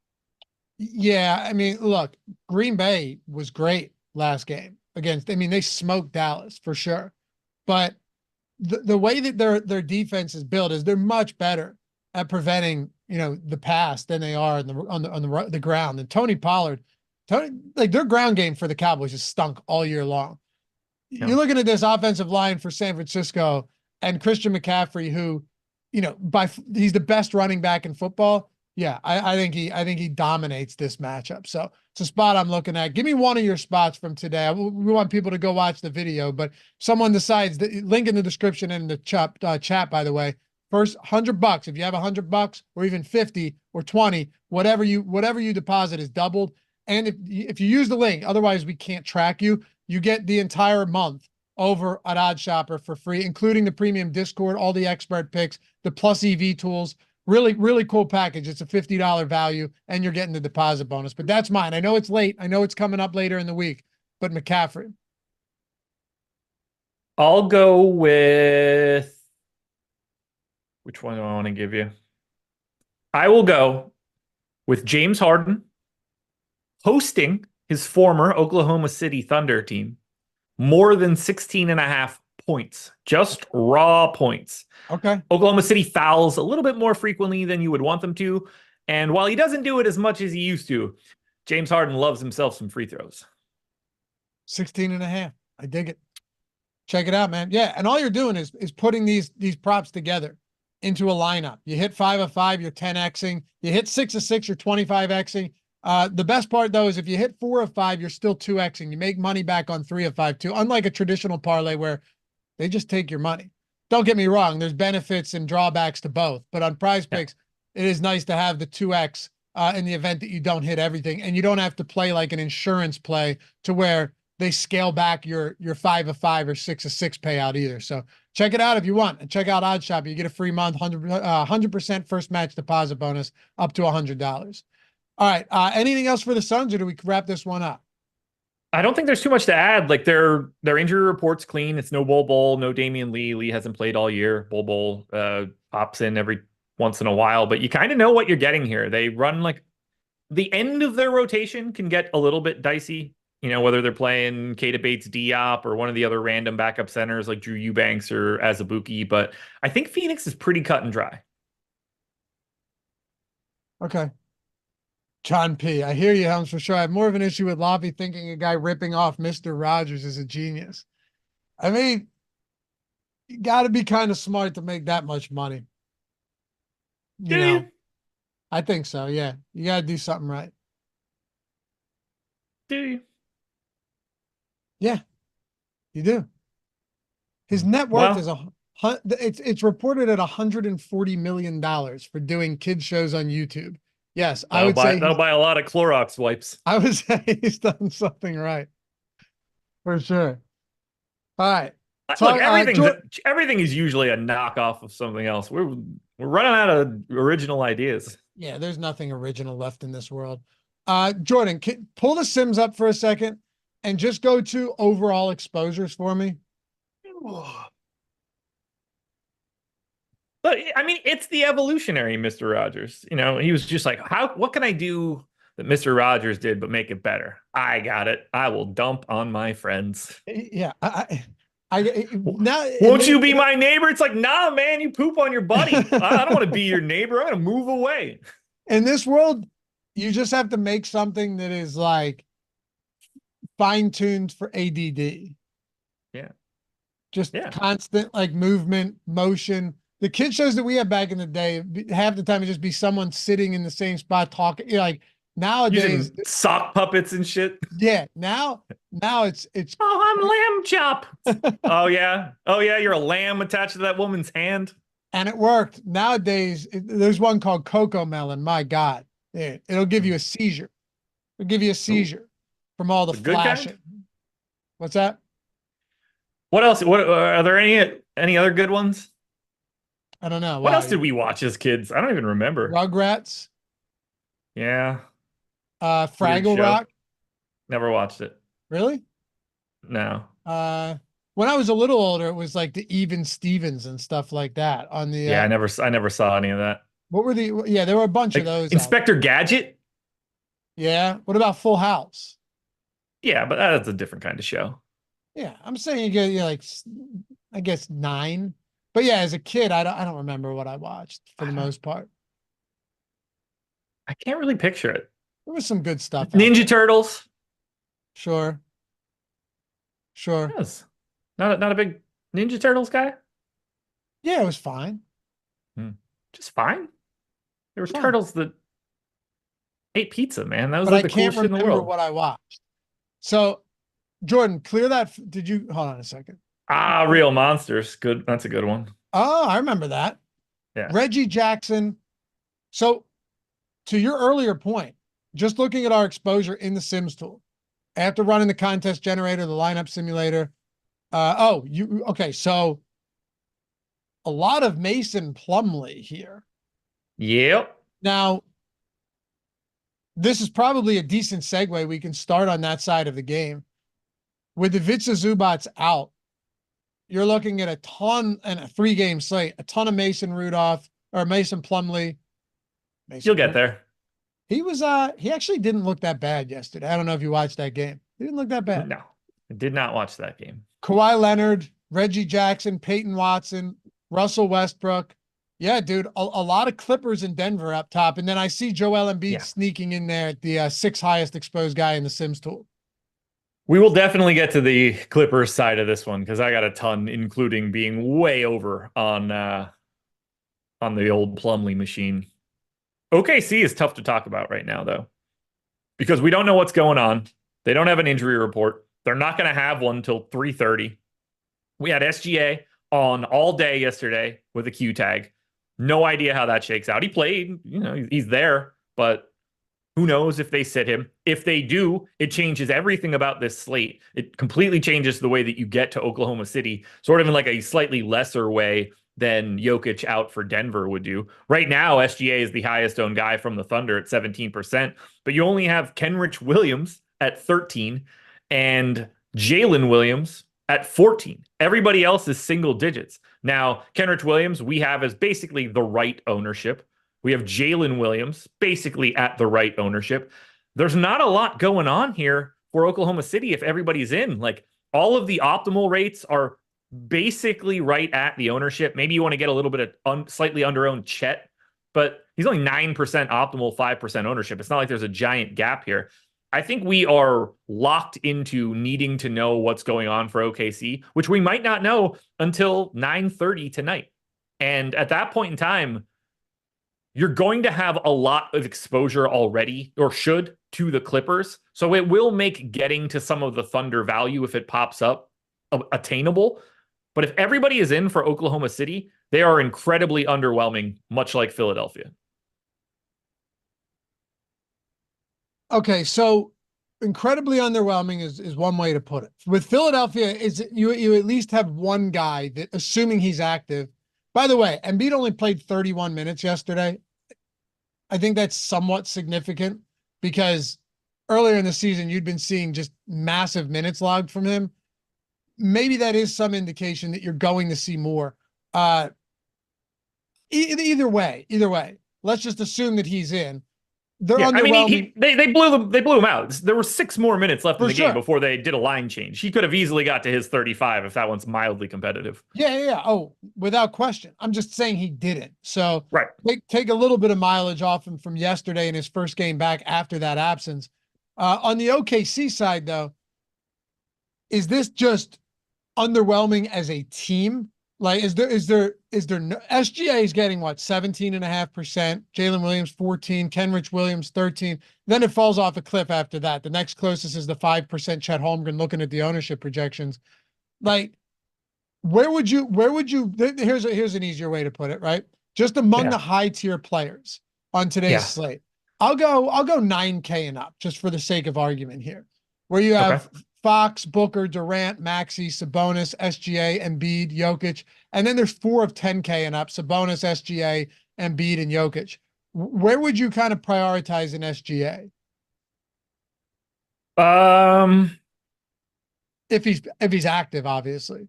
Yeah, I mean, look, Green Bay was great last game against, I mean, they smoked Dallas for sure. But the way that their defense is built is they're much better at preventing, the pass than they are on the ground. And Tony Pollard, like their ground game for the Cowboys has stunk all year long. Yeah. You're looking at this offensive line for San Francisco and Christian McCaffrey, who, he's the best running back in football. Yeah, I think he dominates this matchup. So it's a spot I'm looking at. Give me one of your spots from today. We want people to go watch the video, but someone decides that link in the description and the chat, by the way. First $100. If you have $100 or even 50 or 20, whatever you deposit is doubled. And if you use the link, otherwise we can't track you. You get the entire month over at Odd Shopper for free, including the premium Discord, all the expert picks, the plus EV tools. Really, really cool package. It's a $50 value, and you're getting the deposit bonus. But that's mine. I know it's late. I know it's coming up later in the week, but McCaffrey. I'll go with, which one do I want to give you? I will go with James Harden hosting his former Oklahoma City Thunder team more than 16.5 points, just raw points. Okay. Oklahoma City fouls a little bit more frequently than you would want them to. And while he doesn't do it as much as he used to, James Harden loves himself some free throws. 16.5. I dig it. Check it out, man. Yeah. And all you're doing is putting these props together into a lineup. You hit 5 of 5, you're 10Xing. You hit 6 of 6, you're 25Xing. The best part though is if you hit 4 of 5, you're still 2Xing. You make money back on 3 of 5 too. Unlike a traditional parlay where they just take your money. Don't get me wrong. There's benefits and drawbacks to both, but on prize picks, it is nice to have the 2X in the event that you don't hit everything, and you don't have to play like an insurance play to where they scale back your 5 of 5 or 6 of 6 payout either. So check it out if you want, and check out Odd Shop. You get a free month, 100% first match deposit bonus up to $100. All right. Anything else for the Suns, or do we wrap this one up? I don't think there's too much to add. Like their injury report's clean. It's no Bol, no Damian Lee. Lee hasn't played all year. Bol pops in every once in a while, but you kind of know what you're getting here. They run like the end of their rotation can get a little bit dicey. Whether they're playing Keita Bates Diop or one of the other random backup centers like Drew Eubanks or Azubuike, but I think Phoenix is pretty cut and dry. Okay. John P. I hear you, Helms, for sure. I have more of an issue with Lobby thinking a guy ripping off Mr. Rogers is a genius. I mean, you got to be kind of smart to make that much money. You know, I think so. Yeah. You got to do something right. Do you? Yeah, you do. His Hmm. net worth is Well, it's reported at $140 million for doing kids shows on YouTube. Yes, I that'll would buy say that'll buy a lot of Clorox wipes. I would say he's done something right for sure. All right. Look, Talk Jordan. everything is usually a knockoff of something else. We're running out of original ideas. Yeah, there's nothing original left in this world. Jordan, pull the Sims up for a second and just go to overall exposures for me. But I mean, it's the evolutionary Mr. Rogers. You know, he was just like, what can I do that Mr. Rogers did but make it better? I got it. I will dump on my friends. Yeah, now Won't you be my neighbor? It's like, nah, man, you poop on your buddy. I don't want to be your neighbor. I'm gonna move away. in this world, you just have to make something that is like fine-tuned for ADD. Yeah. Just Yeah. constant like movement, motion. The kid shows that we had back in the day, half the time it'd just be someone sitting in the same spot talking. You're like nowadays, Using sock puppets and shit. yeah, now it's Oh, I'm lamb chop. Oh yeah. Oh yeah, you're a lamb attached to that woman's hand. and it worked. Nowadays, there's one called Coco Melon. My God, it'll give you a seizure. It'll give you a seizure from all the The good kind? flashing. What's that? What else? What are there any other good ones? I don't know. What Wow, else did we watch as kids? I don't even remember. Rugrats, Yeah. Weird Fraggle show. Rock. Never watched it. Really? No. Uh, when I was a little older, it was like the Even Stevens and stuff like that on the. Yeah, I never saw any of that. What were the? Yeah, there were a bunch of Like those. Inspector Gadget? Yeah. What about Full House? Yeah, but that's a different kind of show. Yeah, I'm saying you get like, I guess 9. But yeah, as a kid, I don't remember what I watched for the most part. I can't really picture it. There was some good stuff. Ninja Turtles. Sure. Sure. Yes. Not a big Ninja Turtles guy. Yeah, it was fine. Just fine. There were Fine. turtles that ate pizza, man. That was But like I the can't coolest shit in the remember world. what I watched. So, Jordan, clear that. Did you hold on a second? Ah, Real Monsters. Good. That's a good one. Oh, I remember that. Yeah. Reggie Jackson. So, to your earlier point, just looking at our exposure in the Sims tool, after running the contest generator, the lineup simulator. Okay. So, a lot of Mason Plumlee here. Yep. Now, this is probably a decent segue. We can start on that side of the game. With the Vitsa Zubats out, you're looking at a ton and a 3-game slate, a ton of Mason Rudolph or Mason Plumlee. You'll get there. He actually didn't look that bad yesterday. I don't know if you watched that game. He didn't look that bad. No, I did not watch that game. Kawhi Leonard, Reggie Jackson, Peyton Watson, Russell Westbrook. Yeah, dude, a lot of Clippers in Denver up top. And then I see Joel Embiid sneaking in there at the 6th highest exposed guy in the Sims tool. We will definitely get to the Clippers side of this one because I got a ton, including being way over on the old Plumlee machine. OKC is tough to talk about right now, though, because we don't know what's going on. They don't have an injury report. They're not going to have one until 3:30. We had SGA on all day yesterday with a Q tag. No idea how that shakes out. He played, he's there, but who knows if they sit him. If they do, it changes everything about this slate. It completely changes the way that you get to Oklahoma City, sort of in like a slightly lesser way than Jokic out for Denver would do. Right now, SGA is the highest owned guy from the Thunder at 17%, but you only have Kenrich Williams at 13 and Jalen Williams at 14. Everybody else is single digits. Now, Kenrich Williams, we have as basically the right ownership. We have Jalen Williams basically at the right ownership. There's not a lot going on here for Oklahoma City if everybody's in. Like, all of the optimal rates are basically right at the ownership. Maybe you want to get a little bit of slightly under-owned Chet, but he's only 9% optimal, 5% ownership. It's not like there's a giant gap here. I think we are locked into needing to know what's going on for OKC, which we might not know until 9:30 tonight. And at that point in time, you're going to have a lot of exposure already, or should, to the Clippers. So it will make getting to some of the Thunder value, if it pops up, attainable. But if everybody is in for Oklahoma City, they are incredibly underwhelming, much like Philadelphia. Okay, so incredibly underwhelming is one way to put it. With Philadelphia, is you at least have one guy that, assuming he's active. By the way, Embiid only played 31 minutes yesterday. I think that's somewhat significant because earlier in the season you'd been seeing just massive minutes logged from him. Maybe that is some indication that you're going to see more. Either way, let's just assume that he's in. They're Yeah, I mean, underwhelming. they blew him out. There were 6 more minutes left in For the sure. game before they did a line change. He could have easily got to his 35 if that one's mildly competitive. Yeah. Oh, without question. I'm just saying he didn't. So Right. take a little bit of mileage off him from yesterday in his first game back after that absence. On the OKC side, though, is this just underwhelming as a team? Like, is there no, SGA is getting what, 17.5%, Jalen Williams 14, Kenrich Williams 13. Then it falls off a cliff after that. The next closest is the 5% Chet Holmgren, looking at the ownership projections. Like, here's an easier way to put it, right? Just among the high tier players on today's slate. I'll go 9K and up just for the sake of argument here, where you have Fox, Booker, Durant, Maxey, Sabonis, SGA, Embiid, Jokic, and then there's 4 of 10K and up: Sabonis, SGA, Embiid, and Jokic. Where would you kind of prioritize an SGA? If he's active, obviously.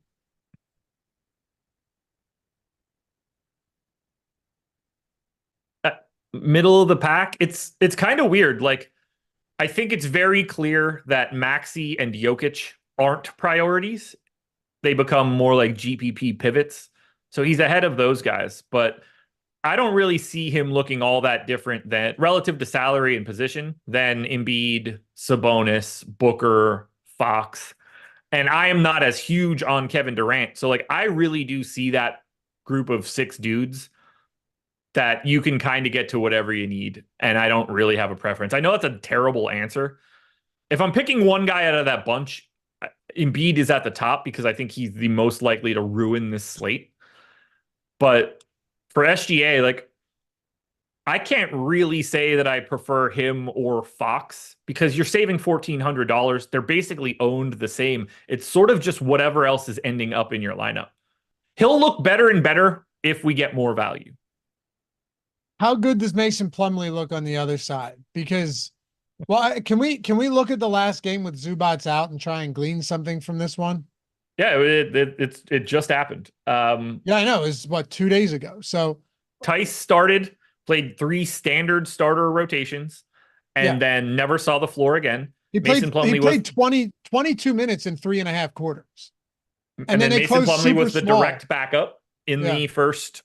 Middle of the pack. It's kind of weird. Like, I think it's very clear that Maxey and Jokic aren't priorities. They become more like GPP pivots. So he's ahead of those guys, but I don't really see him looking all that different than, relative to salary and position, than Embiid, Sabonis, Booker, Fox. And I am not as huge on Kevin Durant. So like, I really do see that group of 6 dudes that you can kind of get to whatever you need. And I don't really have a preference. I know that's a terrible answer. If I'm picking one guy out of that bunch, Embiid is at the top because I think he's the most likely to ruin this slate. But for SGA, like, I can't really say that I prefer him or Fox because you're saving $1,400. They're basically owned the same. It's sort of just whatever else is ending up in your lineup. He'll look better and better if we get more value. How good does Mason Plumlee look on the other side? Because, well, can we look at the last game with Zubats out and try and glean something from this one? Yeah, it just happened. Yeah, I know. It's what, 2 days ago. So Tice played 3 standard starter rotations, and then never saw the floor again. He played 22 minutes in 3.5 quarters. And then Mason Plumlee was the direct backup in the first,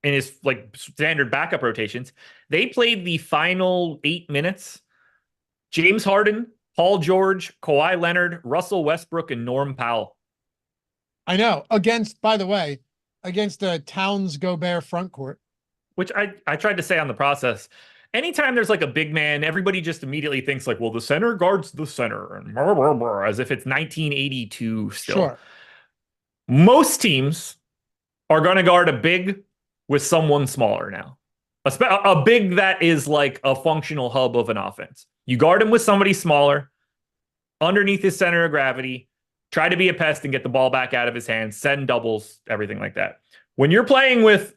in his like standard backup rotations. They played the final 8 minutes. James Harden, Paul George, Kawhi Leonard, Russell Westbrook, and Norm Powell. I know. By the way, against the Towns Gobert front court. Which I tried to say on the process. Anytime there's like a big man, everybody just immediately thinks like, well, the center guards the center, and blah, blah, blah, as if it's 1982 still. Sure. Most teams are going to guard a big with someone smaller now. A big that is like a functional hub of an offense. You guard him with somebody smaller, underneath his center of gravity, try to be a pest and get the ball back out of his hands, send doubles, everything like that. When you're playing with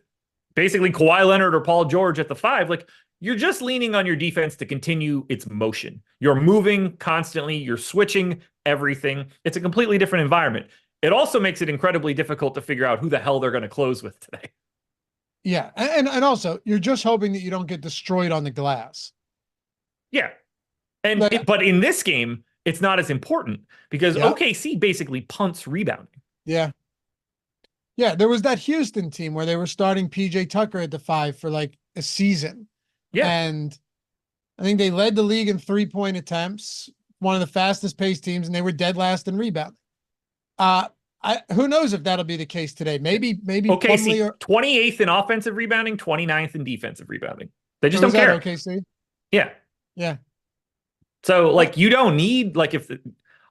basically Kawhi Leonard or Paul George at the 5, like, you're just leaning on your defense to continue its motion. You're moving constantly. You're switching everything. It's a completely different environment. It also makes it incredibly difficult to figure out who the hell they're going to close with today. Yeah. And also, you're just hoping that you don't get destroyed on the glass. Yeah. But in this game, it's not as important because OKC basically punts rebounding. Yeah. Yeah, there was that Houston team where they were starting PJ Tucker at the 5 for like a season. Yeah. And I think they led the league in 3-point attempts, one of the fastest paced teams, and they were dead last in rebounding. Who knows if that'll be the case today? Maybe Plumlee OKC, or 28th in offensive rebounding, 29th in defensive rebounding. They just was don't that care. OKC? Yeah. Yeah. So Uh, like you don't need like if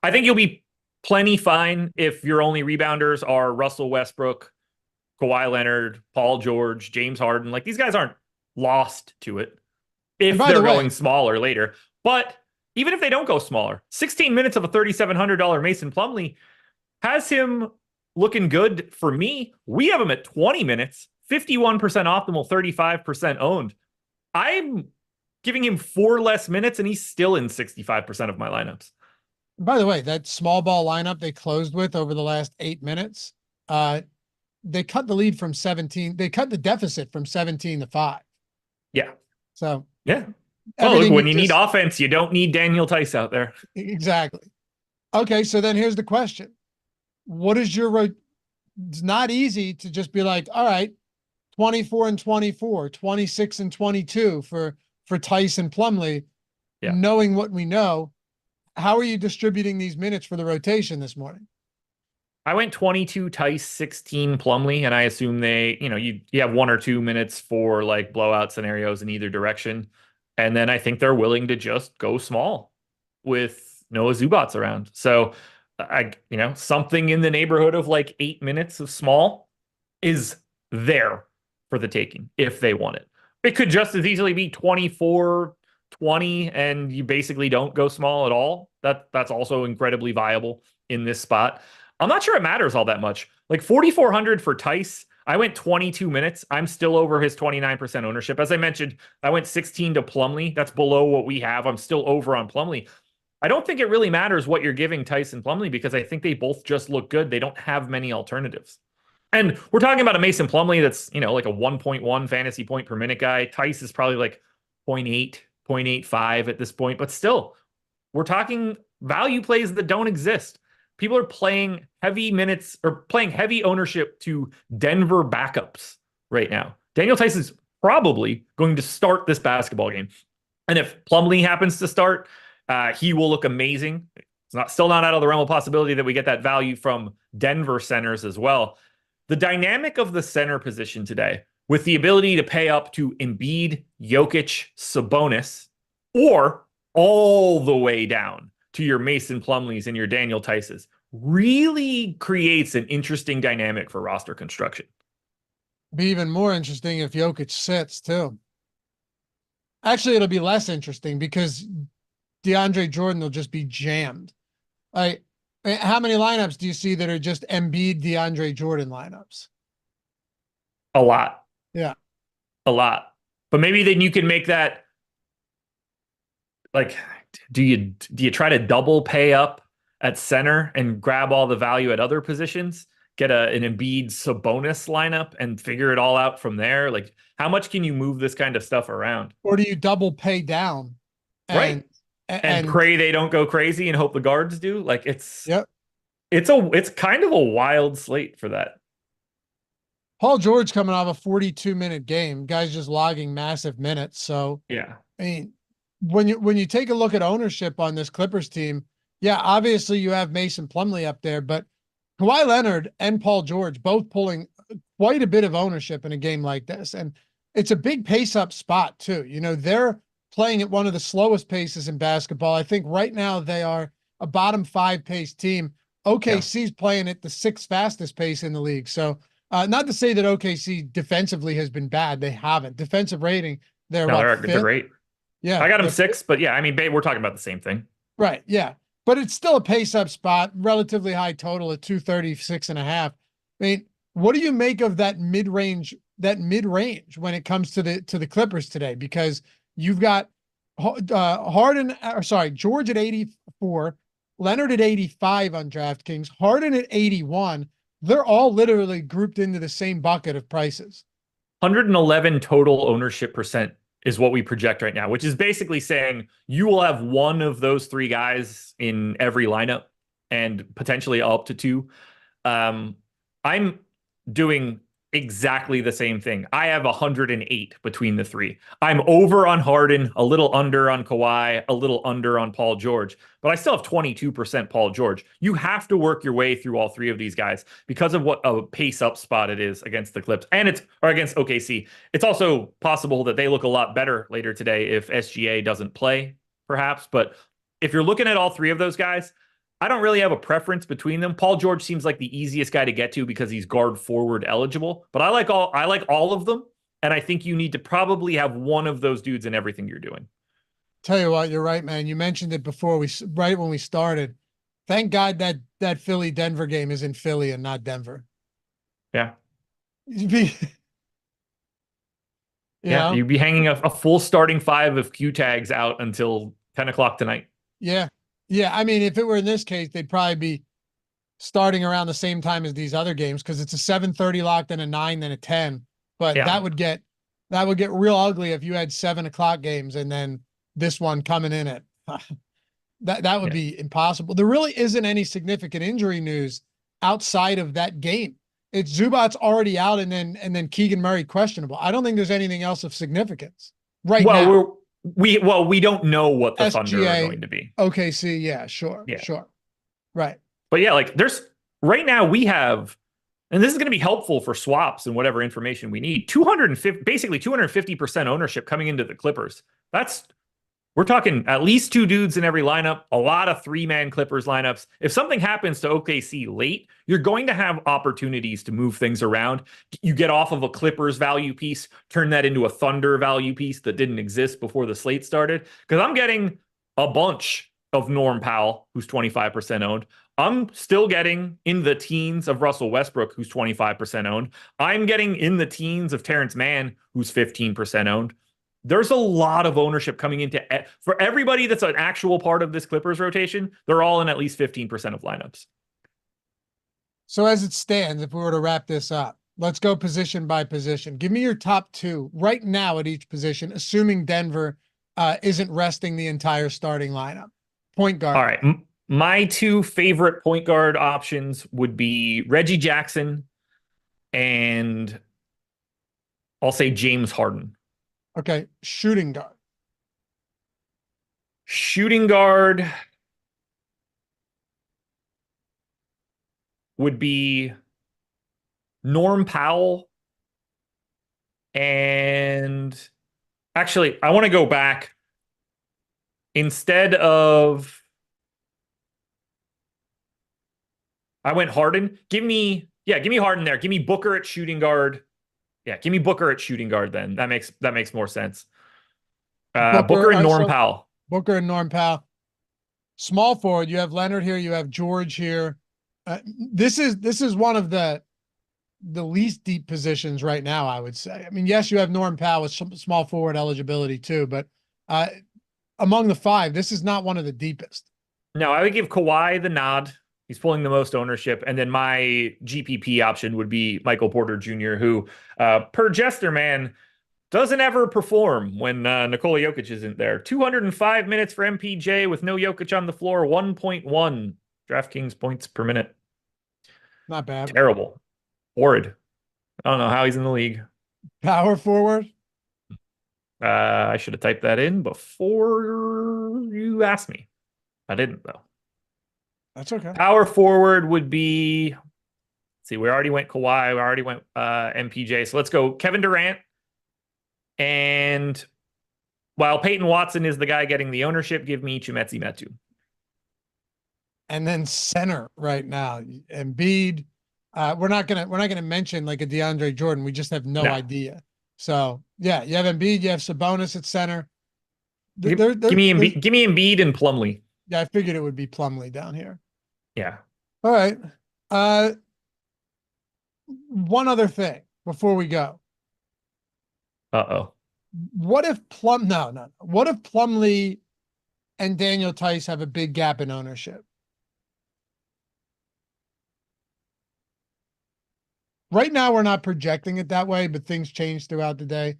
I think you'll be plenty fine if your only rebounders are Russell Westbrook, Kawhi Leonard, Paul George, James Harden. Like these guys aren't lost to it and if by they're the way, going smaller later. But even if they don't go smaller, 16 minutes of a $3,700 Mason Plumlee has him looking good for me. We have him at 20 minutes, 51% optimal, 35% owned. I'm giving him 4 less minutes and he's still in 65% of my lineups. by the way, that small ball lineup they closed with over the last 8 minutes, uh, they cut the lead from 17. They cut the deficit from 17 to 5. Yeah. So Yeah. Well, look, everything when you you need just offense, you don't need Daniel Tice out there. exactly. Okay, so then here's the question. What is your it's not easy to just be like, all right, 24 and 24, 26 and 22 for Tyson Plumlee, Yeah. knowing what we know. How are you distributing these minutes for the rotation this morning? I went 22 Tice, 16 Plumlee, and I assume they, you have 1 or 2 minutes for like blowout scenarios in either direction. And then I think they're willing to just go small with Noah Zubats around. So something in the neighborhood of like 8 minutes of small is there for the taking if they want it. It could just as easily be 24, 20, and you basically don't go small at all. That's also incredibly viable in this spot. I'm not sure it matters all that much. Like 4,400 for Tice. I went 22 minutes. I'm still over his 29% ownership. As I mentioned, I went 16 to Plumlee. That's below what we have. I'm still over on Plumlee. I don't think it really matters what you're giving Tyson Plumlee because I think they both just look good. They don't have many alternatives. And we're talking about a Mason Plumlee that's, like a 1.1 fantasy point per minute guy. Tice is probably like 0.8, 0.85 at this point, but still, we're talking value plays that don't exist. People are playing heavy minutes or playing heavy ownership to Denver backups right now. Daniel Tice is probably going to start this basketball game. And if Plumlee happens to start, he will look amazing. It's still not out of the realm of possibility that we get that value from Denver centers as well. The dynamic of the center position today, with the ability to pay up to Embiid, Jokic, Sabonis, or all the way down to your Mason Plumlees and your Daniel Tices, really creates an interesting dynamic for roster construction. Be even more interesting if Jokic sits too. Actually, it'll be less interesting because DeAndre Jordan will just be jammed. How many lineups do you see that are just Embiid, DeAndre Jordan lineups? A lot. Yeah. A lot. But maybe then you can make that like, do you try to double pay up at center and grab all the value at other positions? Get an Embiid Sabonis lineup and figure it all out from there? Like, how much can you move this kind of stuff around? Or do you double pay down? Right. And pray they don't go crazy and hope the guards do. Like yep. It's kind of a wild slate for that. Paul George coming off a 42-minute game, guys just logging massive minutes. So yeah, I mean, when you take a look at ownership on this Clippers team, yeah, obviously you have Mason Plumlee up there, but Kawhi Leonard and Paul George both pulling quite a bit of ownership in a game like this, and it's a big pace up spot too. They're playing at one of the slowest paces in basketball. I think right now they are a bottom 5 pace team. OKC's playing at the 6th fastest pace in the league. So not to say that OKC defensively has been bad. They haven't. Defensive rating, they're great. Yeah. I got them 6, but yeah, I mean, we're talking about the same thing. Right. Yeah. But it's still a pace up spot, relatively high total at 236.5. I mean, what do you make of that mid-range when it comes to the Clippers today? Because you've got George at 84, Leonard at 85 on DraftKings, Harden at 81. They're all literally grouped into the same bucket of prices. 111 total ownership percent is what we project right now, which is basically saying you will have one of those 3 guys in every lineup and potentially up to 2. I'm doing exactly the same thing. I have 108 between the three. I'm over on Harden, a little under on Kawhi, a little under on Paul George, but I still have 22% Paul George. You have to work your way through all three of these guys because of what a pace up spot it is against the Clips and it's or against OKC. It's also possible that they look a lot better later today if SGA doesn't play, perhaps. But if you're looking at all three of those guys, I don't really have a preference between them. Paul George seems like the easiest guy to get to because he's guard forward eligible, but I like all of them, and I think you need to probably have one of those dudes in everything you're doing. Tell you what, you're right, man. You mentioned it before right when we started. Thank God that Philly Denver game is in Philly and not Denver. Yeah. You'd be, Yeah, you'd be hanging a full starting five of Q tags out until 10 o'clock tonight. Yeah. Yeah. I mean, if it were in this case, they'd probably be starting around the same time as these other games because it's a 7:30 lock, then a 9, then a 10. But Yeah. that would get real ugly if you had 7 o'clock games and then this one coming in at that would be impossible. There really isn't any significant injury news outside of that game. It's Zubac's already out and then Keegan Murray questionable. I don't think there's anything else of significance right now. We don't know what the Thunder SGA, are going to be. OKC, yeah, sure. Right. But yeah, like there's right now we have, and this is going to be helpful for swaps and whatever information we need. 250, basically 250% ownership coming into the Clippers. We're talking at least two dudes in every lineup, a lot of three-man Clippers lineups. If something happens to OKC late, you're going to have opportunities to move things around. You get off of a Clippers value piece, turn that into a Thunder value piece that didn't exist before the slate started. Because I'm getting a bunch of Norm Powell, who's 25% owned. I'm still getting in the teens of Russell Westbrook, who's 25% owned. I'm getting in the teens of Terrence Mann, who's 15% owned. There's a lot of ownership coming into for everybody that's an actual part of this Clippers rotation. They're all in at least 15% of lineups. So as it stands, if we were to wrap this up, let's go position by position. Give me your top two right now at each position, assuming Denver isn't resting the entire starting lineup. Point guard. All right. My two favorite point guard options would be Reggie Jackson and I'll say James Harden. Okay, shooting guard. Shooting guard would be Norm Powell. And actually, I want to go back. Instead of I went Harden. Give me Harden there. Give me Booker at shooting guard. Yeah, give me Booker at shooting guard then. That makes more sense. Booker and Norm Powell. Booker and Norm Powell. Small forward, you have Leonard here, you have George here. This is one of the least deep positions right now, I would say. I mean, yes, you have Norm Powell with some small forward eligibility too, but among the five, this is not one of the deepest. No, I would give Kawhi the nod. He's pulling the most ownership. And then my GPP option would be Michael Porter Jr., who, per Jester Man, doesn't ever perform when Nikola Jokic isn't there. 205 minutes for MPJ with no Jokic on the floor, 1.1 DraftKings points per minute. Not bad. Terrible. Horrid. I don't know how he's in the league. Power forward? I should have typed that in before you asked me. I didn't, though. That's okay. Power forward would be, let's see, we already went Kawhi, we already went MPJ. So let's go Kevin Durant. And while Peyton Watson is the guy getting the ownership, give me Chimezie Metu. And then center right now, Embiid. We're not gonna mention like a DeAndre Jordan. We just have no idea. So yeah, you have Embiid, you have Sabonis at center. Give me Embiid and Plumlee. Yeah, I figured it would be Plumlee down here. Yeah. All right. One other thing before we go. Uh-oh. What if What if Plumlee and Daniel Tice have a big gap in ownership? Right now, we're not projecting it that way, but things change throughout the day.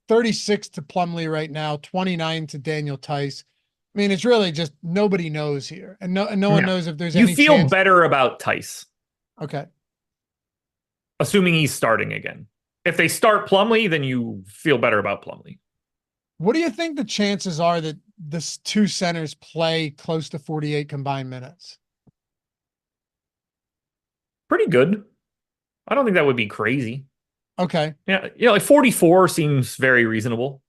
36 to Plumlee right now, 29 to Daniel Tice. I mean, it's really just nobody knows here, and no one knows if there's any. You feel chance. better about Tice. Okay. assuming he's starting again. If they start Plumlee, then you feel better about Plumlee. What do you think the chances are that this two centers play close to 48 combined minutes? Pretty good. I don't think that would be crazy. Okay. Yeah, yeah, like 44 seems very reasonable.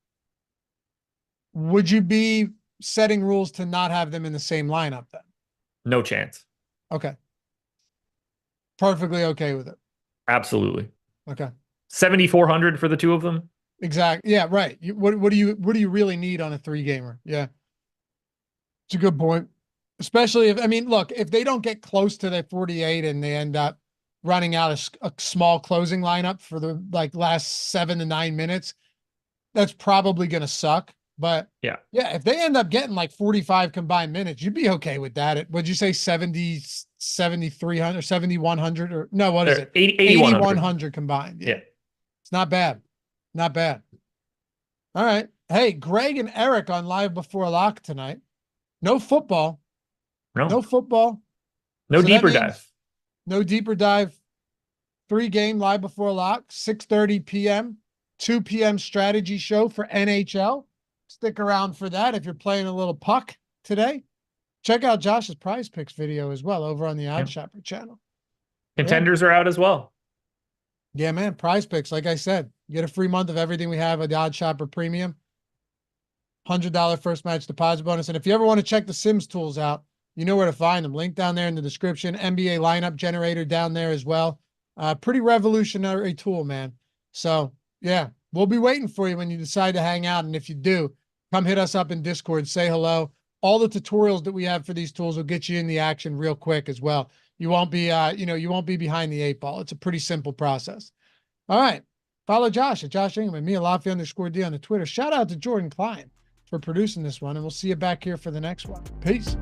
Would you be setting rules to not have them in the same lineup then? No chance. Okay. Perfectly okay with it. Absolutely. Okay. 7,400 for the two of them. Exactly. Yeah, right. What do you really need on a 3-gamer? Yeah. It's a good point. Especially if, I mean, look, if they don't get close to their 48 and they end up running out a small closing lineup for the like last 7 to 9 minutes, that's probably going to suck. But yeah, if they end up getting like 45 combined minutes, you'd be okay with that. Would you say 70, 7,300, 7,100 or no, what is it? 8,100 combined. Yeah. It's not bad. Not bad. All right. Hey, Greg and Eric on Live Before Lock tonight. No football. No football. No deeper dive. No deeper dive. 3-game Live Before Lock, 6:30 p.m., 2 p.m. strategy show for NHL. Stick around for that if you're playing a little puck today. Check out Josh's Prize Picks video as well over on the Odd Shopper channel. Contenders are out as well. Yeah, man. Prize Picks, like I said, you get a free month of everything we have at the Odd Shopper Premium. $100 first match deposit bonus. And if you ever want to check the Sims tools out, you know where to find them. Link down there in the description. NBA lineup generator down there as well. Pretty revolutionary tool, man. So, yeah, we'll be waiting for you when you decide to hang out. And if you do, come hit us up in Discord, say hello. All the tutorials that we have for these tools will get you in the action real quick as well. You won't be, you won't be behind the 8 ball. It's a pretty simple process. All right. Follow Josh at Josh Engleman, me at Lafayette_D on the Twitter. Shout out to Jordan Klein for producing this one, and we'll see you back here for the next one. Peace.